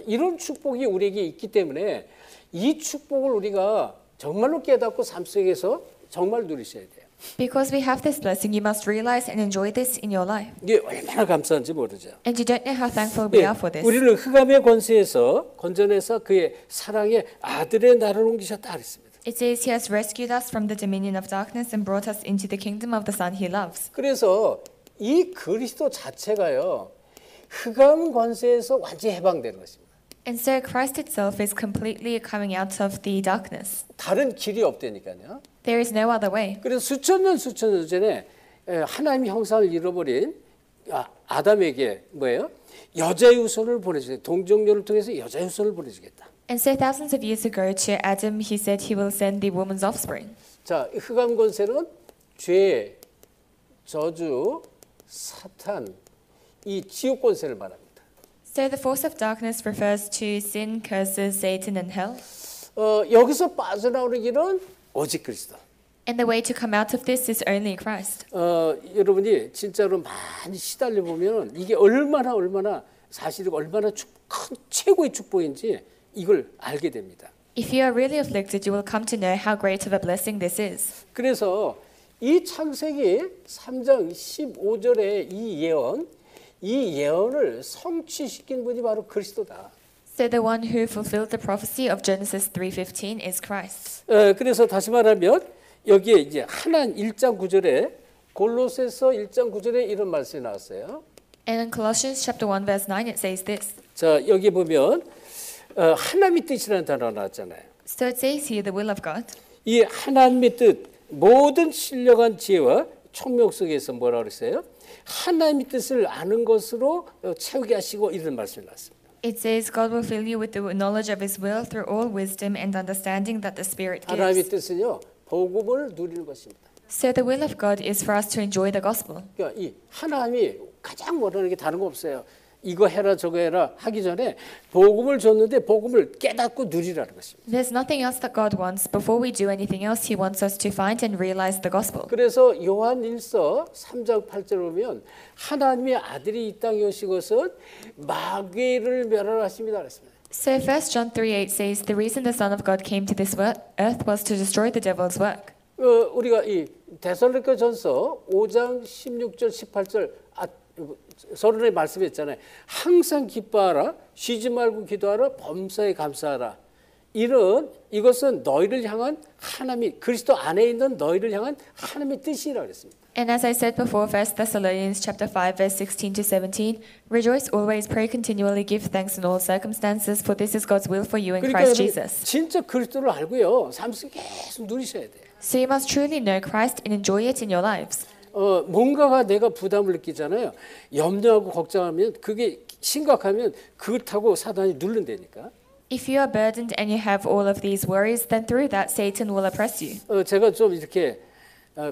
이런 축복이 우리에게 있기 때문에 이 축복을 우리가 정말로 깨닫고 삶 속에서 정말 누리셔야 돼요. Because we have this blessing, you must realize and enjoy this in your life. 이게 얼마나 감사한지 모르죠. And you don't know how thankful we are for this. 우리를 흑암의 권세에서 건져내서 그의 사랑의 아들의 나라로 옮기셨다 그랬습니다. It says he has rescued us from the dominion of darkness and brought us into the kingdom of the Son he loves. 그래서 이 그리스도 자체가요. 흑암 권세에서 완전히 해방되는 것입니다. And so Christ itself is completely coming out of the darkness. 다른 길이 없다니까요. There is no other way. 그래서 수천 년 전에 하나님의 형상을 잃어버린 아담에게 뭐예요? 여자의 후손을 보내주겠다. 동정녀를 통해서 여자의 후손을 보내주겠다. And so thousands of years ago to Adam, he said he will send the woman's offspring. 자, 흑암 권세는 죄, 저주, 사탄, 이 지옥 권세를 말합니다. So the force of darkness refers to sin, curses, Satan, and hell. 여기서 빠져나오는 길은 오직 그리스도. And the way to come out of this is only Christ. 여러분이 진짜로 많이 시달려 보면 이게 얼마나 사실 얼마나 큰 최고의 축복인지 이걸 알게 됩니다. If you are really afflicted, you will come to know how great of a blessing this is. 그래서 이 창세기 3장 15절의 이 예언을 성취시킨 분이 바로 그리스도다. So the one who fulfilled the prophecy of Genesis 3:15 is Christ. 그래서 다시 말하면 여기에 이제 하나님 1장 9절에 골로새서 1장 9절에 이런 말씀이 나왔어요. And in Colossians chapter 1 verse 9 it says this. 자, 여기 보면 하나님의 뜻이라는 단어가 나왔잖아요. So it says here the will of God. 이 하나님의 뜻 모든 신령한 지혜와 총명 속에서 뭐라고 그랬어요? 하나님의 뜻을 아는 것으로 채우게 하시고 이런 말씀이 나왔습니다. It says God will fill you with the knowledge of his will through all wisdom and understanding that the Spirit 하나님의 gives. 뜻은요. 복음을 누리는 것입니다. So the will of God is for us to enjoy the gospel. 그러니까 이 하나님이 가장 원하는 게 다른 거 없어요. 이거 해라 저거 해라 하기 전에 복음을 줬는데 복음을 깨닫고 누리라는 것입니다. There's nothing else that God wants. Before we do anything else, he wants us to find and realize the gospel. 그래서 요한 1서 3장 8절 보면 하나님의 아들이 이 땅에 오신 것은 마귀를 멸하십니다 그랬습니다. So 1 John 3:8 says the reason the Son of God came to this earth was to destroy the devil's work. 우리가 이 데살로니가전서 5장 16절 18절 서론에 말씀했잖아요. 항상 기뻐하라, 쉬지 말고 기도하라, 범사에 감사하라. 이것은 너희를 향한 하나님이 그리스도 안에 있는 너희를 향한 하나님의 뜻이라고 그랬습니다. And as I said before, 1 Thessalonians chapter 5 verse 16 to 17, rejoice always, pray continually, give thanks in all circumstances, for this is God's will for you in 그러니까 Christ Jesus. 진짜 그리스도를 알고요. 삶 속에 계속 누리셔야 돼요. So you must truly know Christ and enjoy it in your lives. 뭔가가 내가 부담을 느끼잖아요. 염려하고 걱정하면 그게 심각하면 그걸 타고 사단이 누른다니까. If you are burdened and you have all of these worries, then through that Satan will oppress you. 제가 좀 이렇게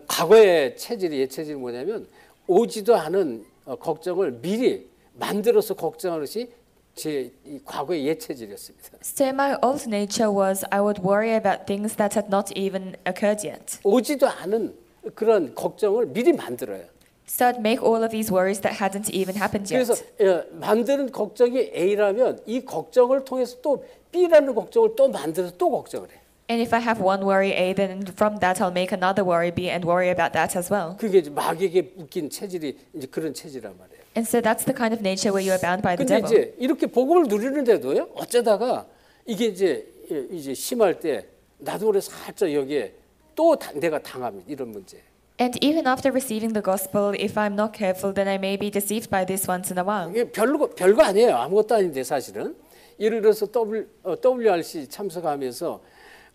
과거의 예체질이 뭐냐면 오지도 않은 걱정을 미리 만들어서 걱정하는 것이 제 과거의 예체질이었습니다. So my old nature was I would worry about things that had not even occurred yet. 오지도 않은 그런 걱정을 미리 만들어요. So I'd make all of these worries that hadn't even happened yet. 그래서 만드는 걱정이 A라면 이 걱정을 통해서 또 B라는 걱정을 또 만들어서 또 걱정을 해요. And if I have one worry A, then from that I'll make another worry B and worry about that as well. 그게 이제 마귀에게 묶인 체질이 이제 그런 체질이란 말이에요. And so that's the kind of nature where you are bound by the 근데 devil. 이제 이렇게 복음을 누리는데도요. 어쩌다가 이게 이제 심할 때 나도 그래 살짝 여기에 또 내가 당합니다. 이런 문제. And even after receiving the gospel, if I'm not careful, then I may be deceived by this once in a while. 이게 별거 아니에요. 아무것도 아닌데 사실은. 예를 들어서 WRC 참석하면서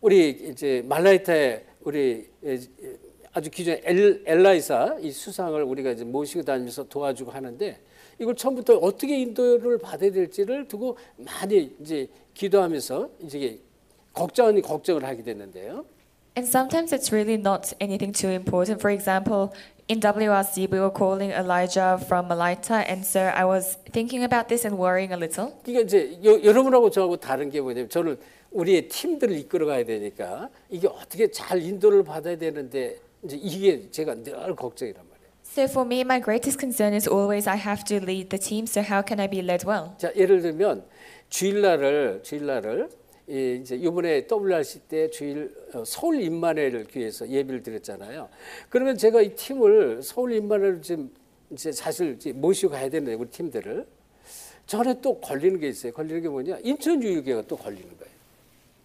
우리 이제 말라이타에 우리 아주 기존의 엘라이사 이 수상을 우리가 이제 모시고 다니면서 도와주고 하는데 이걸 처음부터 어떻게 인도를 받아야 될지를 두고 많이 이제 기도하면서 이제 걱정을 하게 됐는데요. And sometimes it's really not anything too important. For example, in WRC, we were calling Elijah from Malaita, and so I was thinking about this and worrying a little. 그러니까 이제 여러분하고 저하고 다른 게 뭐냐면 저는 우리의 팀들을 이끌어가야 되니까 이게 어떻게 잘 인도를 받아야 되는데 이제 이게 제가 늘 걱정이란 말이에요. So for me, my greatest concern is always I have to lead the team. So how can I be led well? 자, 예를 들면 주일날을 이제 이번에 WRC 때 주일 서울 임마누엘 교회에서 예배를 드렸잖아요. 그러면 제가 이 팀을 서울 임마누엘 좀 이제 사실 이제 모시고 가야 되는데 우리 팀들을 전에 또 걸리는 게 있어요. 걸리는 게 뭐냐? 인천 유일교회가 또 걸리는 거예요.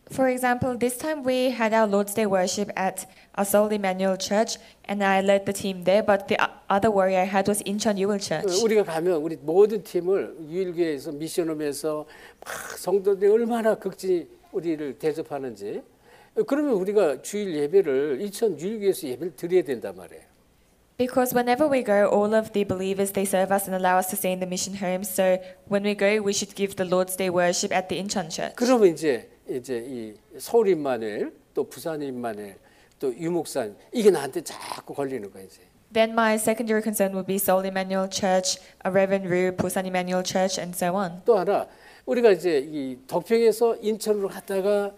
For example, this time we had our Lord's Day worship at our Seoul Emmanuel Church, and I led the team there. But the other worry I had was Incheon Yuil Church. 우리가 가면 우리 모든 팀을 유일교회에서 미션홈에서 막 성도들이 얼마나 극진히 우리를 대접하는지. 그러면 우리가 주일 예배를 인천 유일교회에서 예배를 드려야 된단 말이에요. Because whenever we go, all of the believers they serve us and allow us to stay in the mission home. So when we go, we should give the Lord's Day worship at the Incheon Church. 그러면 이제 이 서울 임마누엘 또 부산 임마누엘 또 유목산 이게 나한테 자꾸 걸리는 거예요 이제. Then my secondary concern would be Seoul Emmanuel Church, Reverend Rue, Busan Emmanuel Church, and so on. 또 하나 우리가 이제 이 덕평에서 인천으로 갔다가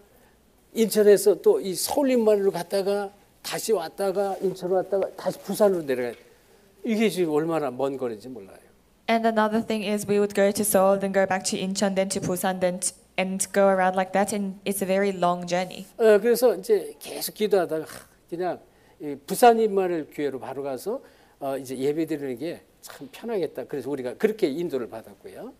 인천에서 또 이 서울 임마누엘로 갔다가 다시 왔다가 인천으로 왔다가 다시 부산으로 내려가. 이게 지금 얼마나 먼 거리인지 몰라요. And another thing is we would go to Seoul, then go back to Incheon, then to Busan, and go around like that, and it's a very long journey. 그래서 이제 계속 기도하다가 그냥 이 부산 임마누엘 교회로 바로 가서 이제 예배드리는 게 참 편하겠다. 그래서 우리가 그렇게 인도를 받았고요.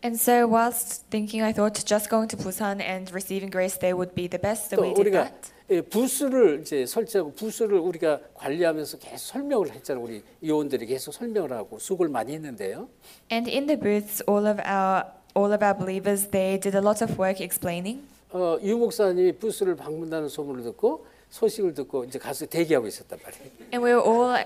And so whilst thinking, I thought just going to Busan and receiving grace there would be the best. So 또 we did 우리가 that. 부스를 이제 설치하고 부스를 우리가 관리하면서 계속 설명을 했잖아요. 우리 요원들이 계속 설명을 하고 수고를 많이 했는데요. And in the booths, all of our believers they did a lot of work explaining. 유 목사님이 부스를 방문하는 소문을 듣고 소식을 듣고 이제 가서 대기하고 있었단 말이에요. And we were all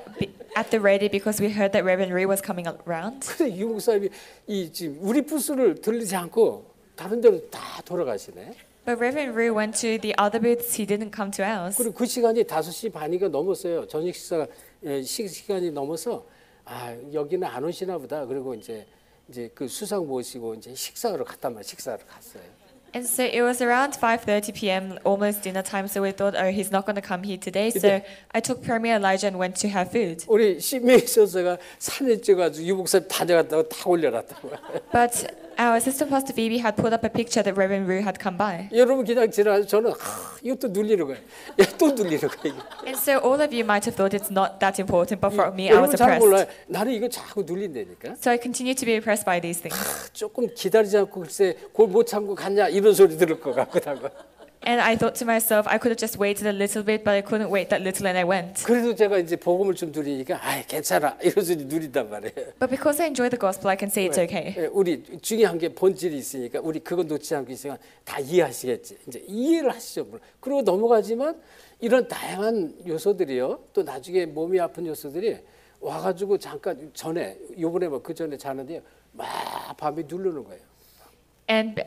at the ready because we heard that Reverend Rui was coming around. 그래서 유 목사님이 이 지금 우리 부스를 들리지 않고 다른 데로 다 돌아가시네. But Reverend Rui went to the other booths. He didn't come to ours. 그리고 그 시간이 5시 반이가 넘었어요. 저녁 식사 시간이 넘어서 아 여기는 안 오시나 보다. 그리고 이제 그 수상 모시고 이제 식사하러 갔단 말이에요. 식사하러 갔어요. And so it was around 5:30 p.m., almost dinner time. So we thought, oh, he's not going to come here today. So I took Premier Elijah and went to have food. 우리 신명희 선수가 사진 찍어가지고 유 목사님 다녀갔다고 다 올려놨다고. But our assistant pastor Phoebe had put up a picture that Reverend Rui had come by. 여러분 그냥 지나가서 저는 이것도 눌리는 거예요. 또 눌리는 거예요. And so all of you might have thought it's not that important, but for me, I was 여러분 잘 몰라요. oppressed. 나는 이거 자꾸 눌린다니까. So I continued to be oppressed by these things. 조금 기다리지 않고 글쎄 그걸 못 참고 갔냐 이런 소리 들을 것 같기도 하고. And I thought to myself, I could have just waited a little bit, but I couldn't wait that little, and I went. 그래도 제가 이제 복음을 좀 누리니까 아 괜찮아 이런 소리 누린단 말이에요. But because I enjoy the gospel, I can say it's okay. 우리 중요한 게 본질이 있으니까 우리 그거 놓지 않고 있으면 다 이해하시겠지. 이제 이해를 하시죠. 그리고 넘어가지만 이런 다양한 요소들이요. 또 나중에 몸이 아픈 요소들이 와가지고 잠깐 전에 요번에 뭐 그 전에 자는데요. 막 밤에 누르는 거예요. And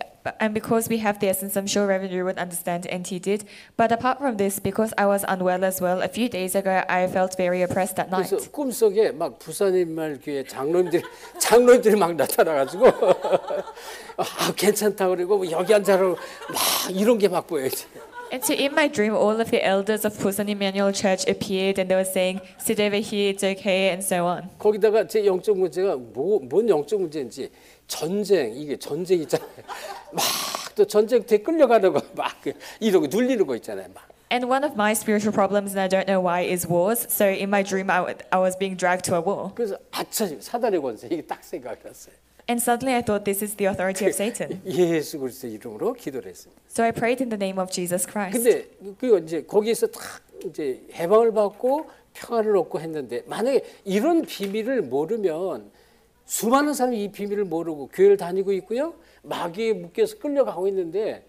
because we have the essence, I'm sure Reverend Rui would understand, and he did. But apart from this, because I was unwell as well, a few days ago, I felt very oppressed at night. 그래서 꿈속에 막 부산인말 교회 장로님들이 막 나타나가지고 아 괜찮다 그리고 여기 앉아라고 막 이런 게 막 보여요. And so in my dream, all of the elders of Busan Emmanuel Church appeared, and they were saying, "Sit over here, it's okay," and so on. 거기다가 제 영적 문제가 뭔 영적 문제인지 이게 전쟁 있잖아요. 막 또 전쟁터에 끌려가는 거 막 이러고 눌리는 거 있잖아요. 막. And one of my spiritual problems, and I don't know why, is wars. So in my dream, I was being dragged to a war. 그래서 아차 사단의 권세 이게 딱 생각이 났어요. And suddenly I thought this is the authority of Satan. 예수 그리스도 이름으로 기도를 했습니다. So I prayed in the name of Jesus Christ. 근데 그 이제 거기에서 딱 이제 해방을 받고 평안을 얻고 했는데 만약에 이런 비밀을 모르면 수많은 사람이 이 비밀을 모르고 교회를 다니고 있고요. 마귀에 묶여서 끌려가고 있는데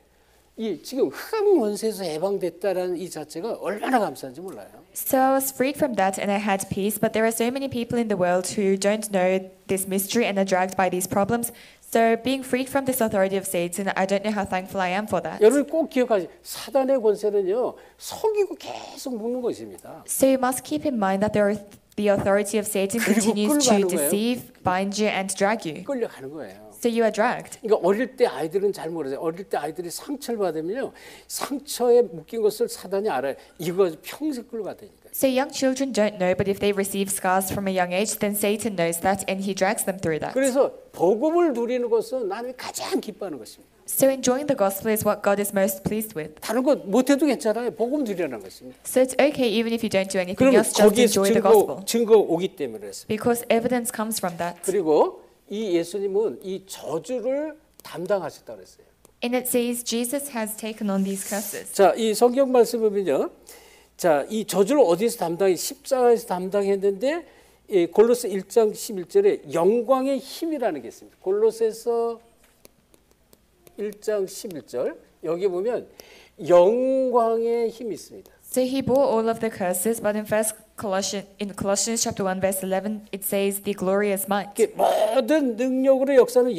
이 지금 흑암 원세에서 해방됐다라는 이 자체가 얼마나 감사한지 몰라요. So I was freed from that and I had peace, but there are so many people in the world who don't know this mystery and are dragged by these problems. So being freed from this authority of Satan, I don't know how thankful I am for that. 여러분 꼭 기억하세요. 사단의 권세는요. 속이고 계속 묶는 것입니다. So you must keep in mind that the authority of Satan continues to 끌고 가는 거예요. deceive, bind you, and drag you. 끌려가는 거예요. So you are dragged. 그러니까 어릴 때 아이들은 잘 모르세요. 어릴 때 아이들이 상처를 받으면요. 상처에 묶인 것을 사단이 알아요. 이거 평생 끌려가다니까. So young children don't know, but if they receive scars from a young age, then Satan knows that and he drags them through that. 그래서 복음을 누리는 것은 나는 가장 기뻐하는 것입니다. So enjoying the gospel is what God is most pleased with. 다른 것 못해도 괜찮아요. 복음 누리라는 것입니다. So it's okay even if you don't do anything 그러면 else, just 거기에서 enjoy the gospel. 증거 오기 때문에 그랬습니다. Because evidence comes from that. 그리고 이 예수님은 이 저주를 담당하셨다고 그랬어요. And it says Jesus has taken on these curses. 자, 이 성경 말씀을 보면요. 자, 이 저주를 어디서 담당해? 십자가에서 담당했는데 이 골로새 1장 11절에 영광의 힘이라는 게 있습니다. 골로새서 1장 11절 여기 보면 영광의 힘이 있습니다. So he bore all of the curses, but in 1 In Colossians chapter 1 verse 11, it says the glorious might. 이게 모든 능력으로 역사는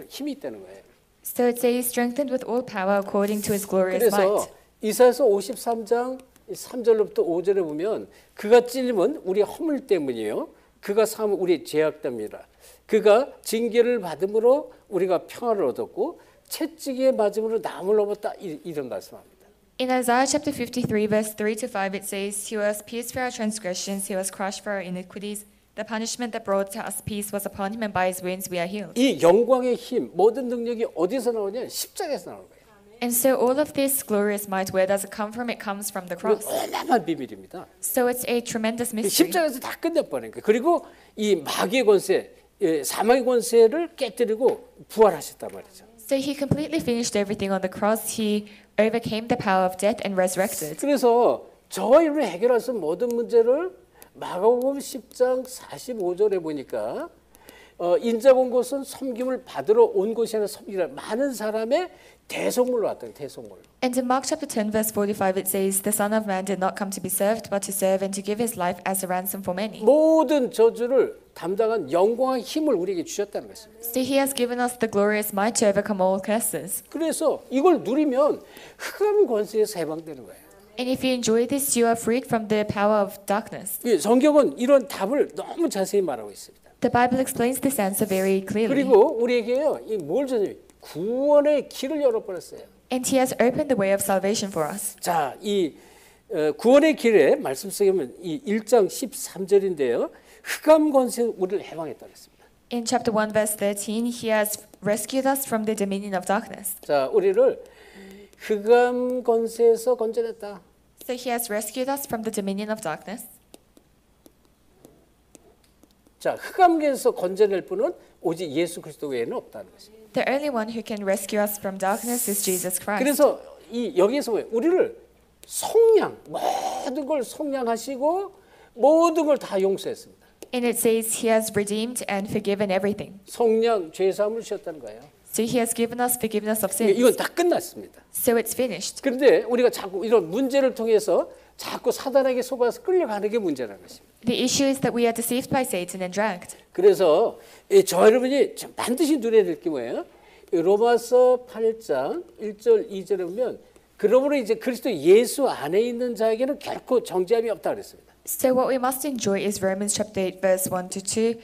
힘이 있다는 거예요. So it says strengthened with all power according to his glorious 그래서 might. 이사야서 53장 3절로부터 5절에 보면 그가 찔림은 우리 허물 때문이에요. 그가 상함은 우리 죄악 때문이라. 그가 징계를 받음으로 우리가 평화를 얻었고 채찍에 맞음으로 남을 얻었다 이런 말씀합니다. In Isaiah chapter 53 verse 3 to 5 it says, He was pierced for our transgressions, He was crushed for our iniquities. The punishment that brought us peace was upon Him, and by His wounds we are healed. 이 영광의 힘, 모든 능력이 어디서 나오냐? 십자가에서 나오는 거예요. And so all of this glorious might, where does it come from? It comes from the cross. 어마어마한 비밀입니다. So it's a tremendous mystery. 십자가에서 다 끝내버린 거예요. 그리고 이 마귀의 권세, 사망의 권세를 깨뜨리고 부활하셨단 말이죠. So He completely finished everything on the cross. He overcame the power of death and resurrected. 그래서 저와 여러분이 해결할 수 있는 모든 문제를 마가복음 10장 45절에 보니까 인자가 온 곳은 섬김을 받으러 온 곳이 아니라 섬기라. 많은 사람의 대속물로 왔다. 대속물. And in Mark chapter 10 verse 45 it says, The Son of Man did not come to be served, but to serve and to give His life as a ransom for many. 모든 저주를 담당한 영광의 힘을 우리에게 주셨다는 것입니다. So He has given us the glorious might to overcome all curses. 그래서 이걸 누리면 흑암 권세에서 해방되는 거예요. And if you enjoy this, you are freed from the power of darkness. 성경은 이런 답을 너무 자세히 말하고 있습니다. The Bible explains this answer very clearly. 그리고 우리에게요, 뭘 주냐? 구원의 길을 열어버렸어요. And He has opened the way of salvation for us. 자, 이 구원의 길에 말씀 속에 보면 이 1장 13절인데요. 흑암 권세 우리를 해방했다 그랬습니다. In chapter 1 verse 13, He has rescued us from the dominion of darkness. 자, 우리를 흑암 권세에서 건져냈다. So He has rescued us from the dominion of darkness. 자, 흑암에서 건져낼 분은 오직 예수 그리스도 외에는 없다는 것입니다. The only one who can rescue us from darkness is Jesus Christ. 그래서 여기에서 뭐예요? 우리를 속량, 모든 걸 속량하시고 모든 걸 다 용서했습니다. And it says He has redeemed and forgiven everything. 속량, 죄사함을 주셨다는 거예요. So He has given us forgiveness of sins. 이건 다 끝났습니다. So it's finished. 그런데 우리가 자꾸 이런 문제를 통해서 자꾸 사단에게 속아서 끌려가는 게 문제라는 것입니다. The issue is that we are deceived by Satan and dragged. 그래서 저 여러분이 반드시 누려야 될 게 뭐예요? 로마서 8장 1절 2절에 보면 그러므로 이제 그리스도 예수 안에 있는 자에게는 결코 정죄함이 없다 그랬습니다. So what we must enjoy is Romans chapter 8 verse 1 to 2.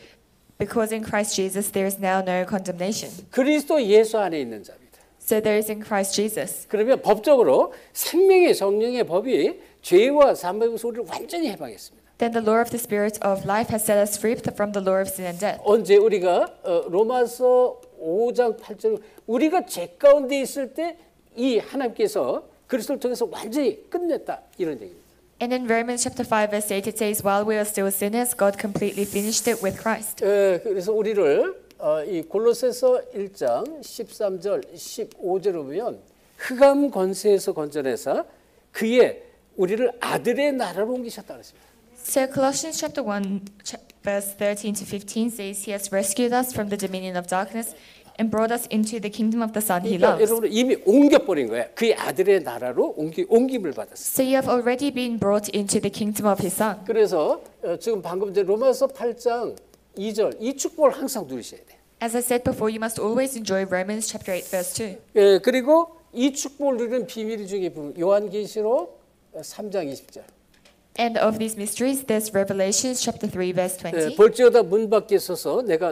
Because in Christ Jesus there is now no condemnation. 그리스도 예수 안에 있는 자입니다. So there is in Christ Jesus. 그러면 법적으로 생명의 성령의 법이 죄와 사망의 소리를 완전히 해방했습니다. Then the law of the Spirit of life has set us free from the law of sin and death. 언제 우리가 로마서 5장 8절 우리가 죄 가운데 있을 때 이 하나님께서 그리스도를 통해서 완전히 끝냈다 이런 얘기입니다. And in Romans chapter 5 verse 8 it says, while we are still sinners, God completely finished it with Christ. 그래서 우리를 이 골로새서 1장 13절 15절을 보면 흑암 권세에서 건져내사 그의 우리를 아들의 나라로 옮기셨다 그랬습니다. So Colossians chapter 1 verse 13 to 15 says, He has rescued us from the dominion of darkness and brought us into the kingdom of the Son He 그러니까 loves. 여러분 이미 옮겨버린 거예요. 그의 아들의 나라로 옮김을 받았어요. So you have already been brought into the kingdom of His Son. 그래서 지금 방금 이제 로마서 8장 2절 이 축복을 항상 누리셔야 돼요. As I said before, you must always enjoy Romans chapter 8 verse 2. 그리고 이 축복을 누리는 비밀 중에 보면 요한계시록 3장 20절. And of these mysteries, there's Revelations chapter 3 verse 20. 볼지어다 문 밖에 서서 내가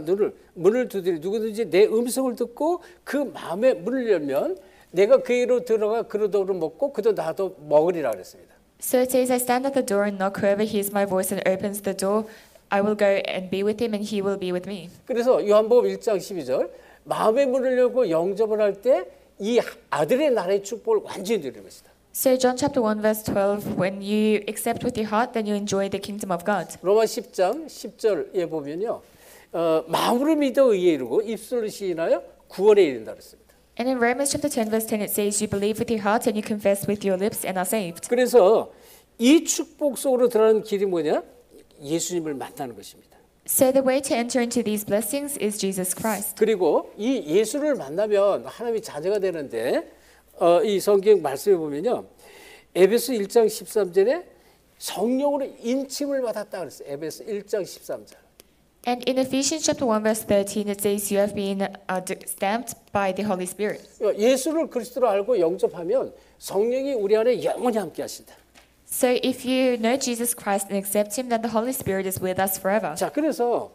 문을 두드리 누구든지 내 음성을 듣고 그 마음의 문을 열면 내가 그에게로 들어가 그러더러 먹고 그도 나도 먹으리라 그랬습니다. So it says, I stand at the door and knock. Whoever hears my voice and opens the door, I will go and be with him and he will be with me. 그래서 요한복음 1장 12절 마음의 문을 열고 영접을 할 때 이 아들의 나라의 축복을 완전히 누리는 것이다. So John chapter 1 verse 12, when you accept with your heart, then you enjoy the kingdom of God. 로마 10장 10절에 보면요. 마음으로 믿어 의에 이르고 입술로 시인하여 구원에 이른다 그랬습니다. And in Romans chapter 10 verse 10 it says, you believe with your heart and you confess with your lips and are saved. 그래서 이 축복 속으로 들어가는 길이 뭐냐? 예수님을 만나는 것입니다. So the way to enter into these blessings is Jesus Christ. 그리고 이 예수를 만나면 하나님이 자녀가 되는데 이 성경 말씀에 보면요. 에베소 1장 13절에 성령으로 인침을 받았다 그랬어요. 에베소 1장 13절. And in Ephesians chapter 1 verse 13 it says you have been stamped by the Holy Spirit. 예수를 그리스도로 알고 영접하면 성령이 우리 안에 영원히 함께 하신다. So if you know Jesus Christ and accept him, then the Holy Spirit is with us forever. 자, 그래서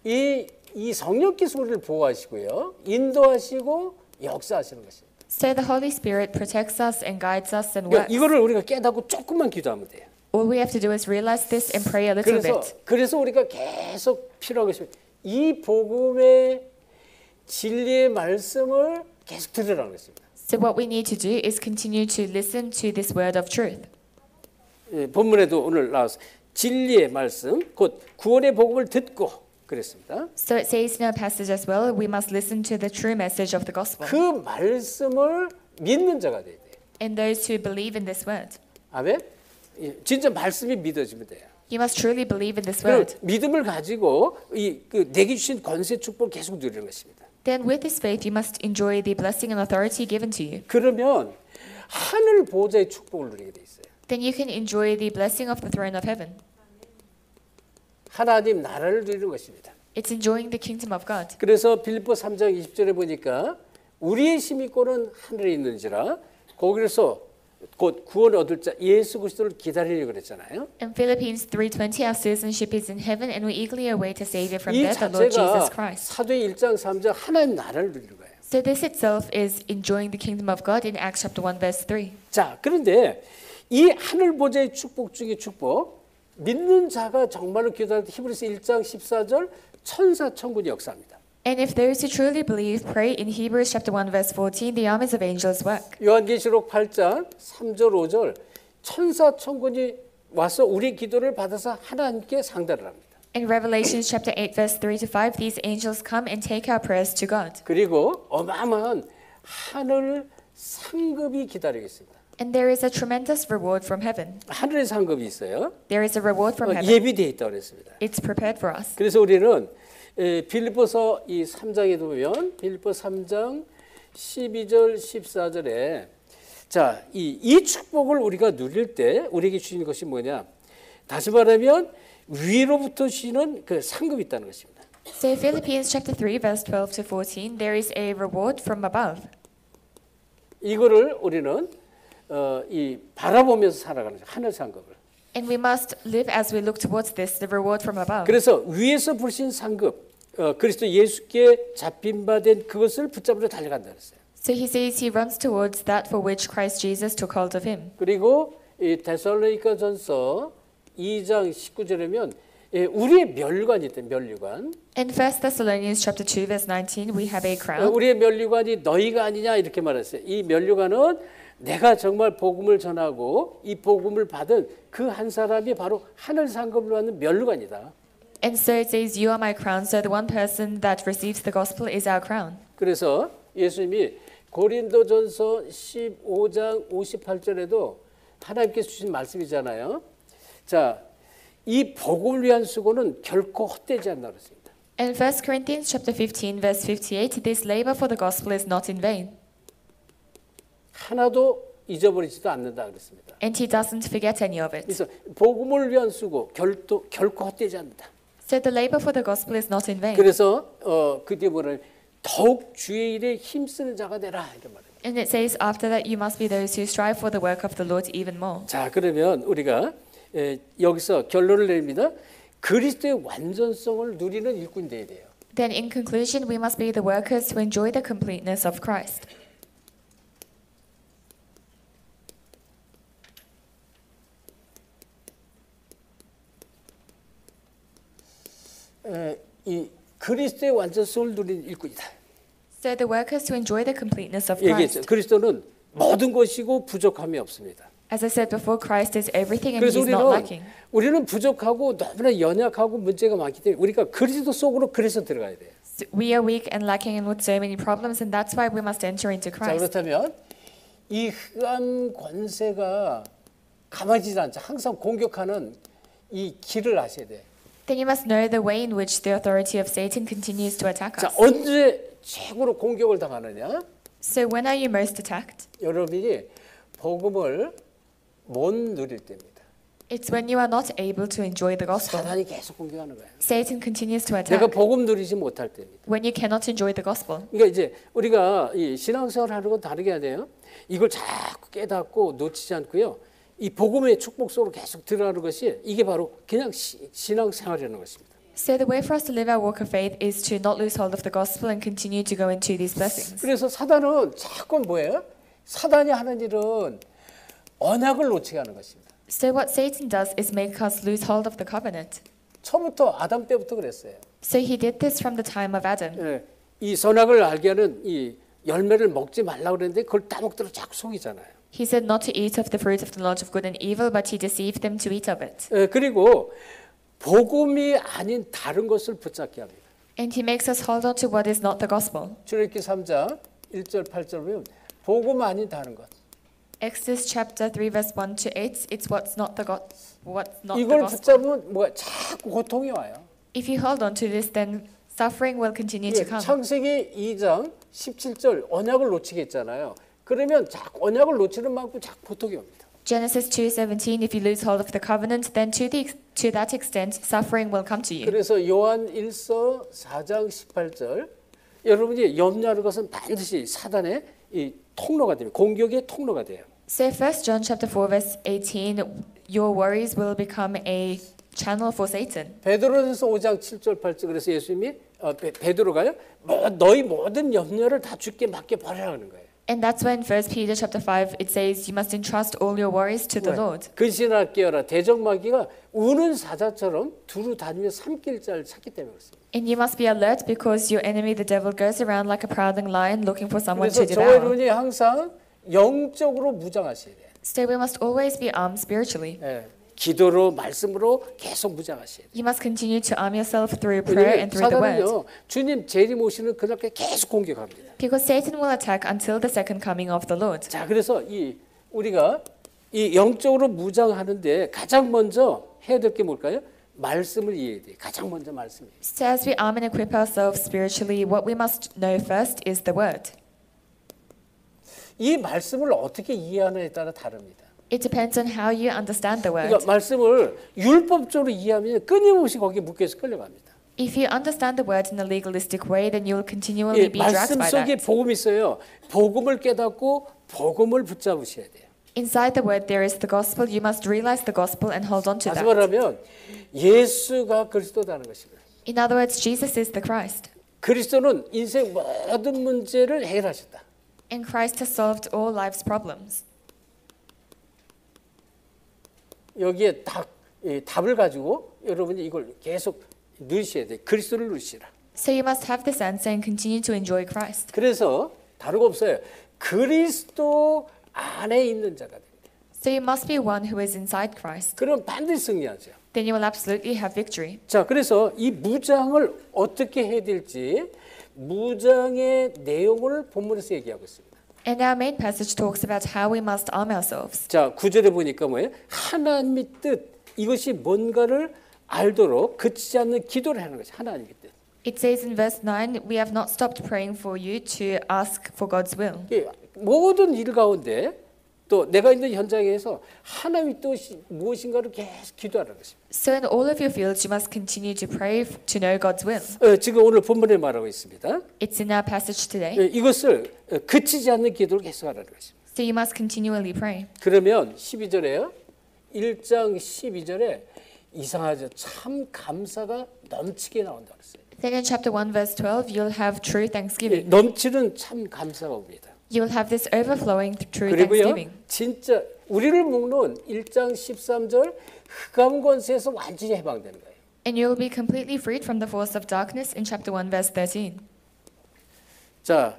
이 성령께서 우리를 보호하시고요, 인도하시고 역사하시는 것입니다. So the Holy Spirit protects us and guides us and 그러니까 works. 이거를 우리가 깨닫고 조금만 기도하면 돼요. All we have to do is realize this and pray a little bit. 그래서 우리가 계속 필요한 것입니다. 이 복음의 진리의 말씀을 계속 들으라는 것입니다. So what we need to do is continue to listen to this word of truth. 예, 본문에도 오늘 나와서 진리의 말씀, 곧 구원의 복음을 듣고 그랬습니다. So it says in our passage as well, we must listen to the true message of the gospel. 그 말씀을 믿는 자가 돼야 돼요. And those who believe in this word. 아멘. 예, 진짜 말씀이 믿어지면 돼요. You must truly believe in this 그럼 word. 믿음을 가지고 내게 주신 권세 축복을 계속 누리는 것입니다. Then with this faith you must enjoy the blessing and authority given to you. 그러면 하늘 보좌의 축복을 누리게 돼 있어요. Then you can enjoy the blessing of the throne of heaven. 하나님 나라를 누리는 것입니다. It's enjoying the kingdom of God. 그래서 빌립보 3장 20절에 보니까 우리의 힘이고는 하늘에 있는지라 거기서 곧 구원 얻을 자 예수 그리스도를 기다리려고 그랬잖아요. In Philippians 3:20, our citizenship is in heaven, and we eagerly await a Savior from 이 there, the Lord Jesus 자체가 Christ. 사도행 1장 3장 하나님 나라를 누리는 거예요. So this itself is enjoying the kingdom of God in Acts chapter 1 verse 3. 자, 그런데 이 하늘 보좌의 축복 중에 축복, 믿는 자가 정말로 기도할 때 히브리서 1장 14절 천사 천군이 역사합니다. And if those who truly believe pray in Hebrews chapter 1 verse 14, the armies of angels work. 요한계시록 8장 3절 5절 천사 천군이 와서 우리 기도를 받아서 하나님께 상달을 합니다. In Revelation chapter 8 verse 3 to 5, these angels come and take our prayers to God. 그리고 어마어마한 하늘 상급이 기다리고 있습니다. And there is a tremendous reward from heaven. 하늘의 상급이 있어요. There is a reward from heaven. 예비되어 있다고 그랬습니다. It's prepared for us. 그래서 우리는 빌립보서 이 3장에 보면 빌립보 3장 12절 14절에 자, 이 축복을 우리가 누릴 때 우리에게 주시는 것이 뭐냐? 다시 말하면 위로부터 주시는 그 상급이 있다는 것입니다. So Philippians chapter 3 verse 12 to 14, there is a reward from above. 이거를 우리는 이 바라보면서 살아가는 거죠. 하늘 상급을. And we must live as we look towards this, the reward from above. 그래서 위에서 부르신 상급, 그리스도 예수께 잡힌 바 된 그것을 붙잡으러 달려간다 그랬어요. So he says he runs towards that for which Christ Jesus took hold of him. 그리고 이 데살로니가전서 2장 19절에면 우리의 멸관이 있대. 멸류관. In 1 Thessalonians chapter 2 verse 19, we have a crown. 우리의 멸류관이 너희가 아니냐 이렇게 말했어요. 이 멸류관은 내가 정말 복음을 전하고 이 복음을 받은 그 한 사람이 바로 하늘 상급을 받는 멸류관이다. And so it says, you are my crown. So the one person that receives the gospel is our crown. 그래서 예수님이 고린도전서 15장 58절에도 하나님께서 주신 말씀이잖아요. 자, 이 복음을 위한 수고는 결코 헛되지 않는다 그랬습니다. In 1 Corinthians chapter 15 verse 58, this labor for the gospel is not in vain. 하나도 잊어버리지도 않는다 그랬습니다. And he doesn't forget any of it. 그래서 복음을 위한 수고 결코 헛되지 않는다. So the labor for the gospel is not in vain. 그래서 그 뒤에 뭐라 더욱 주의 일에 힘쓰는 자가 되라 이렇게 말해요. And it says after that you must be those who strive for the work of the Lord even more. 자, 그러면 우리가 여기서 결론을 내립니다. 그리스도의 완전성을 누리는 일꾼이 되어야 돼요. Then in conclusion, we must be the workers who enjoy the completeness of Christ. 이 그리스도의 완전성을 누리는 일꾼이다. So the workers who enjoy the completeness of 얘기했죠. Christ. 그리스도는 모든 것이고 부족함이 없습니다. As I said before, Christ is everything and 그래서 he's not lacking. 우리는 부족하고 너무나 연약하고 문제가 많기 때문에 우리가 그리스도 속으로 그래서 들어가야 돼요. So we are weak and lacking and with so many problems, and that's why we must enter into 자, Christ. 그렇다면 이 흑암 권세가 가만히 있지 않죠. 항상 공격하는 이 길을 아셔야 돼요. Then you must know the way in which the authority of Satan continues to attack 자, us. 언제 최고로 공격을 당하느냐? So when are you most attacked? 여러분이 복음을 못 누릴 때입니다. It's when you are not able to enjoy the gospel. 사단이 계속 공격하는 거예요. Satan continues to 내가 attack 복음 누리지 못할 때입니다. when you cannot enjoy the gospel. 그러니까 이제 우리가 이 신앙생활 하는 건 다르게 해야 돼요. 이걸 자꾸 깨닫고 놓치지 않고요. 이 복음의 축복 속으로 계속 들어가는 것이 이게 바로 그냥 신앙생활이라는 것입니다. So the way for us to live our walk of faith is to not lose hold of the gospel and continue to go into these blessings. 그래서 사단은 자꾸 뭐예요? 사단이 하는 일은 언약을 놓치게 하는 것입니다. So what Satan does is make us lose hold of the covenant. 처음부터 아담 때부터 그랬어요. So he did this from the time of Adam. 예, 이 선악을 알게 하는 이 열매를 먹지 말라고 그랬는데 그걸 따먹도록 자꾸 속이잖아요. He said not to eat of the fruit of the knowledge of good and evil, but he deceived them to eat of it. 예, 그리고 복음이 아닌 다른 것을 붙잡게 합니다. And he makes us hold on to what is not the gospel. 출애굽기 3장 1절 8절 보면 복음 아닌 다른 것. Exodus chapter 3 verse 1 to 8, it's what's not the 이걸 gospel. 붙잡으면 뭐가 자꾸 고통이 와요. If you hold on to this, then suffering will continue to come. 창세기 2장 17절 언약을 놓치게 했잖아요. 그러면 자꾸 언약을 놓치는 만큼 자꾸 고통이 옵니다. Genesis 2:17, if you lose hold of the covenant, then to that extent, suffering will come to you. 그래서 요한 1서 4장 18절 여러분이 염려하는 것은 반드시 사단의 이 통로가 됩니다. 공격의 통로가 돼요. So 1 John chapter 4 verse 18, your worries will become a channel for Satan. 베드로전서 5장 7절 8절 그래서 예수님이 베드로가요. 너희 모든 염려를 다 주께 맡겨 버리라는 거예요. And that's when 1 Peter chapter 5 it says you must entrust all your worries to the Lord. 근신하라 깨어라 대적마귀가 우는 사자처럼 두루 다니며 삼킬 자를 찾기 때문에 그렇습니다. And you must be alert because your enemy the devil goes around like a prowling lion looking for someone 그래서 to 저와 devour. 여러분이 항상 영적으로 무장하셔야 돼요. So we must always be armed spiritually. 예, 기도로 말씀으로 계속 무장하셔야 돼요. You must continue to arm yourself through prayer and through the word. 사단은요 주님 재림 오시는 그날까지 계속 공격합니다. Because Satan will attack until the second coming of the Lord. 자 그래서 우리가 이 영적으로 무장하는데 가장 먼저 해야 될 게 뭘까요? 말씀을 이해해야 돼요. 가장 먼저 말씀이에요. So as we arm and equip ourselves spiritually, what we must know first is the word. 이 말씀을 어떻게 이해하느냐에 따라 다릅니다. It depends on how you understand the word. 그러니까 말씀을 율법적으로 이해하면 끊임없이 거기에 묶여서 끌려갑니다. If you understand the word in a legalistic way, then you will continually be dragged 말씀 by 속에 that. 복음이 있어요. 복음을 깨닫고 복음을 붙잡으셔야 돼요. Inside the word there is the gospel. You must realize the gospel and hold on to 다시 that. 말하면 예수가 그리스도다는 것입니다. In other words, Jesus is the Christ. 그리스도는 인생 모든 문제를 해결하셨다. And Christ has solved all life's problems. 여기에 답을 가지고 여러분이 이걸 계속 누리셔야 돼요. 그리스도를 누리시라. So you must have this answer and continue to enjoy Christ. 그래서 다른 거 없어요. 그리스도 안에 있는 자가 됩니다. So you must be one who is inside Christ. 그럼 반드시 승리하죠. Then you will absolutely have victory. 자, 그래서 이 무장을 어떻게 해야 될지 무장의 내용을 본문에서 얘기하고 있습니다. And our main passage talks about how we must arm ourselves. 자, 9절에 보니까 뭐예요? 하나님의 뜻 이것이 뭔가를 알도록 그치지 않는 기도를 하는 것이 하나님의 뜻. It says in verse 9, we have not stopped praying for you to ask for God's will. 모든 일 가운데 또 내가 있는 현장에서 하나님의 뜻이 무엇인가를 계속 기도하는 것입니다. So in all of your fields, you must continue to pray to know God's will. 지금 오늘 본문에 말하고 있습니다. It's in our passage today. 이것을 그치지 않는 기도를 계속하라는 것입니다. So you must continually pray. 그러면 12절에요. 1장 12절에 이상하죠. 참 감사가 넘치게 나온다 그랬어요. Then in chapter 1 verse 12, you'll have true thanksgiving. 넘치는 참 감사가 옵니다. You will have this overflowing true 그리고요. thanksgiving. 진짜 우리를 묶는 1장 13절 흑암 권세에서 완전히 해방되는 거예요. And you will be completely freed from the force of darkness in chapter 1 verse 13. 자,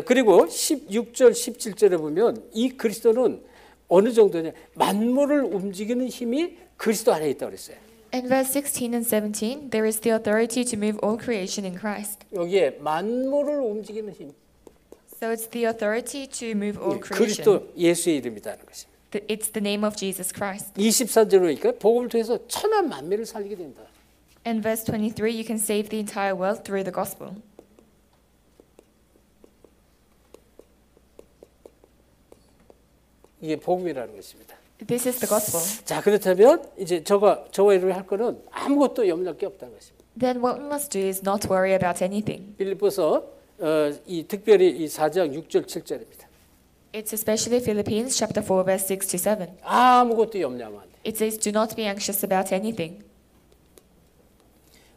그리고 16절 17절에 보면 이 그리스도는 어느 정도냐? 만물을 움직이는 힘이 그리스도 안에 있다고 그랬어요. In verse 16 and 17, there is the authority to move all creation in Christ. 여기에 만물을 움직이는 힘. So it's the authority to move all creation. 그리스도 예수의 이름이라는 것입니다. It's the name of Jesus Christ. 24절에 보니까 복음을 통해서 천하 만민을 살리게 된다. In verse 23, you can save the entire world through the gospel. 이게 복음이라는 것입니다. This is the gospel. 자, 그렇다면 이제 저와 여러분이 할 거는 아무것도 염려할 게 없다는 것입니다. Then what we must do is not worry about anything. 빌립보서 이 특별히 이 4장 6절 7절입니다. It's especially Philippians chapter 4 verse 6 to 7. 아무것도 염려하면 안 돼. It says, "Do not be anxious about anything,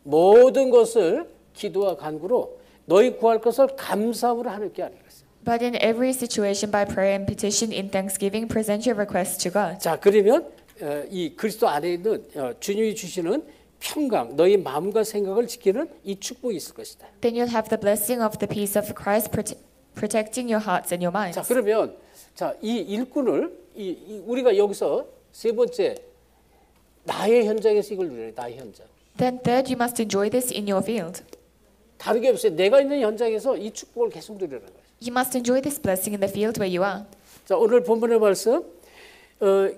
모든 것을 기도와 간구로 너희 구할 것을 감사함으로 하나님께 하라 그랬어요. but in every situation by prayer and petition in thanksgiving present your requests to God." 자, 그러면 이 그리스도 안에 있는 주님이 주시는 평강, 너희 마음과 생각을 지키는 이 축복이 있을 것이다. Then you'll have the blessing of the peace of Christ protecting your hearts and your minds. 자, 그러면 이 일꾼을 우리가 여기서 세 번째 나의 현장에서 이걸 누려요. 나의 현장. Then third, you must enjoy this in your field. 다르게 없어요. 내가 있는 현장에서 이 축복을 계속 누리는 거예요. You must enjoy this blessing in the field where you are. 자, 오늘 본문의 말씀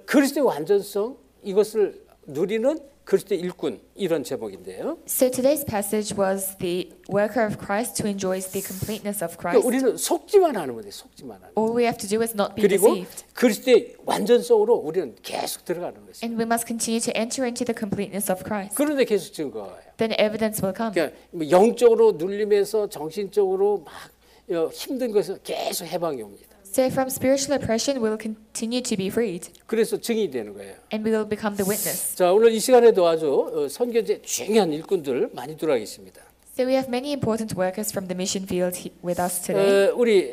그리스도의 완전성 이것을 누리는 그리스도의 일꾼 이런 제목인데요. So today's passage was the worker of Christ who enjoys the completeness of 그러니까 Christ. 우리는 속지만 하는 거예요. 속지만 하는. All we have to do is not be 그리고 deceived. 그리스도의 완전성으로 우리는 계속 들어가는 것이죠. And we must continue to enter into the completeness of Christ. 그런데 계속 증거해요. Then evidence will come. 그러니까 뭐 영적으로 눌림에서 정신적으로 막 힘든 것에서 계속 해방이 옵니다. So from spiritual oppression, we will continue to be freed. 그래서 증인이 되는 거예요. And we will become the witness. 자, 오늘 이 시간에도 아주 선교제 중요한 일꾼들 많이 들어와 계십니다. So we have many important workers from the mission field with us today. 우리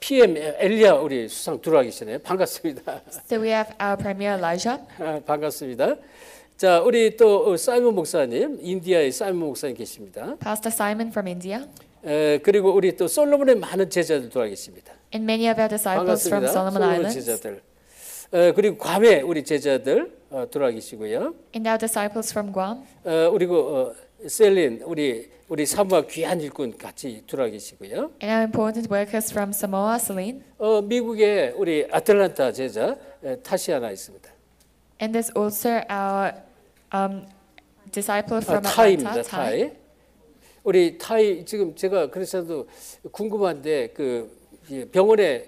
PM 엘리야 우리 수상 들어와 계시네요. 반갑습니다. So we have our premier Elijah. 반갑습니다. 자, 우리 또 사이먼 목사님, 인디아의 사이먼 목사님 계십니다. Pastor Simon from India. 그리고 우리 또 솔로몬의 많은 제자들 들어와 계십니다. And many of our disciples from 반갑습니다. Solomon 솔로몬 Islands. 제자들. 그리고 괌에 우리 제자들 들어와 계시고요. And our disciples from Guam. 그리고 셀린 우리 사모아 귀한 일꾼 같이 들어와 계시고요. And our important workers from Samoa, Celine. 미국에 우리 아틀란타 제자 타시아나 있습니다. And there's also our disciple from 타이입니다. Atlanta, 타이. 우리 타이 지금 제가 그래서도 궁금한데 그 병원에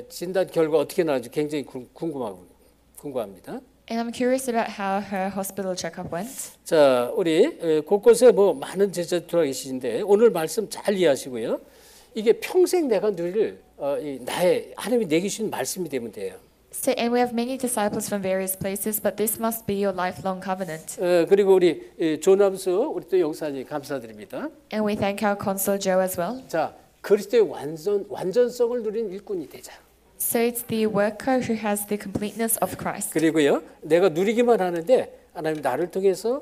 진단 결과 어떻게 나왔는지 굉장히 궁금합니다. And I'm curious about how her hospital checkup went. 자, 우리 곳곳에 뭐 많은 제자들 들어와 계시는데 오늘 말씀 잘 이해하시고요. 이게 평생 내가 누릴 나의 하나님이 내게 주신 말씀이 되면 돼요. So, and we have many disciples from various places, but this must be your lifelong covenant. 그리고 우리 조남수 우리 또 영사님 감사드립니다. And we thank our consul Joe as well. 자, 그리스도의 완전성을 누린 일꾼이 되자. So it's the worker who has the completeness of Christ. 그리고요, 내가 누리기만 하는데 하나님 나를 통해서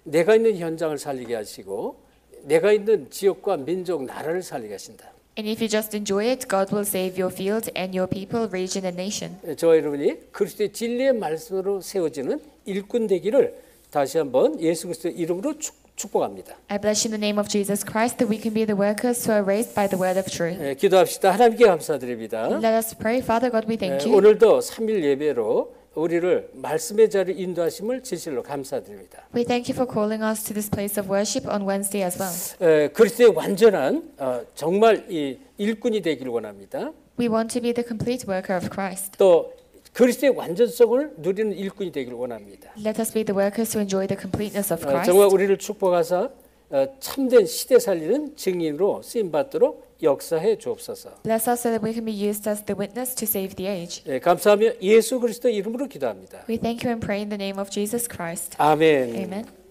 내가 있는 현장을 살리게 하시고 내가 있는 지역과 민족, 나라를 살리게 하신다. And if you just enjoy it, God will save your field and your people, region and nation. 저와 여러분이 그리스도의 진리의 말씀으로 세워지는 일꾼 되기를 다시 한번 예수 그리스도의 이름으로 축복합니다. I bless you in the name of Jesus Christ that we can be the workers who are raised by the word of truth. 기도합시다. 하나님께 감사드립니다. Let us pray. Father God, we thank you. 오늘도 3일 예배로 우리를 말씀의 자리에 인도하심을 진실로 감사드립니다. We thank you for calling us to this place of worship on Wednesday as well. 그리스도의 완전한 정말 이 일꾼이 되기를 원합니다. We want to be the complete worker of Christ. 또 그리스도의 완전성을 누리는 일꾼이 되기를 원합니다. Let us be the workers who enjoy the completeness of Christ. 정말 우리를 축복하사 참된 시대 살리는 증인으로 쓰임 받도록 역사해 주옵소서. Bless us so that we can be used as the witness to save the age. 감사하며 예수 그리스도 이름으로 기도합니다. We thank you and pray in the name of Jesus Christ. 아멘. Amen.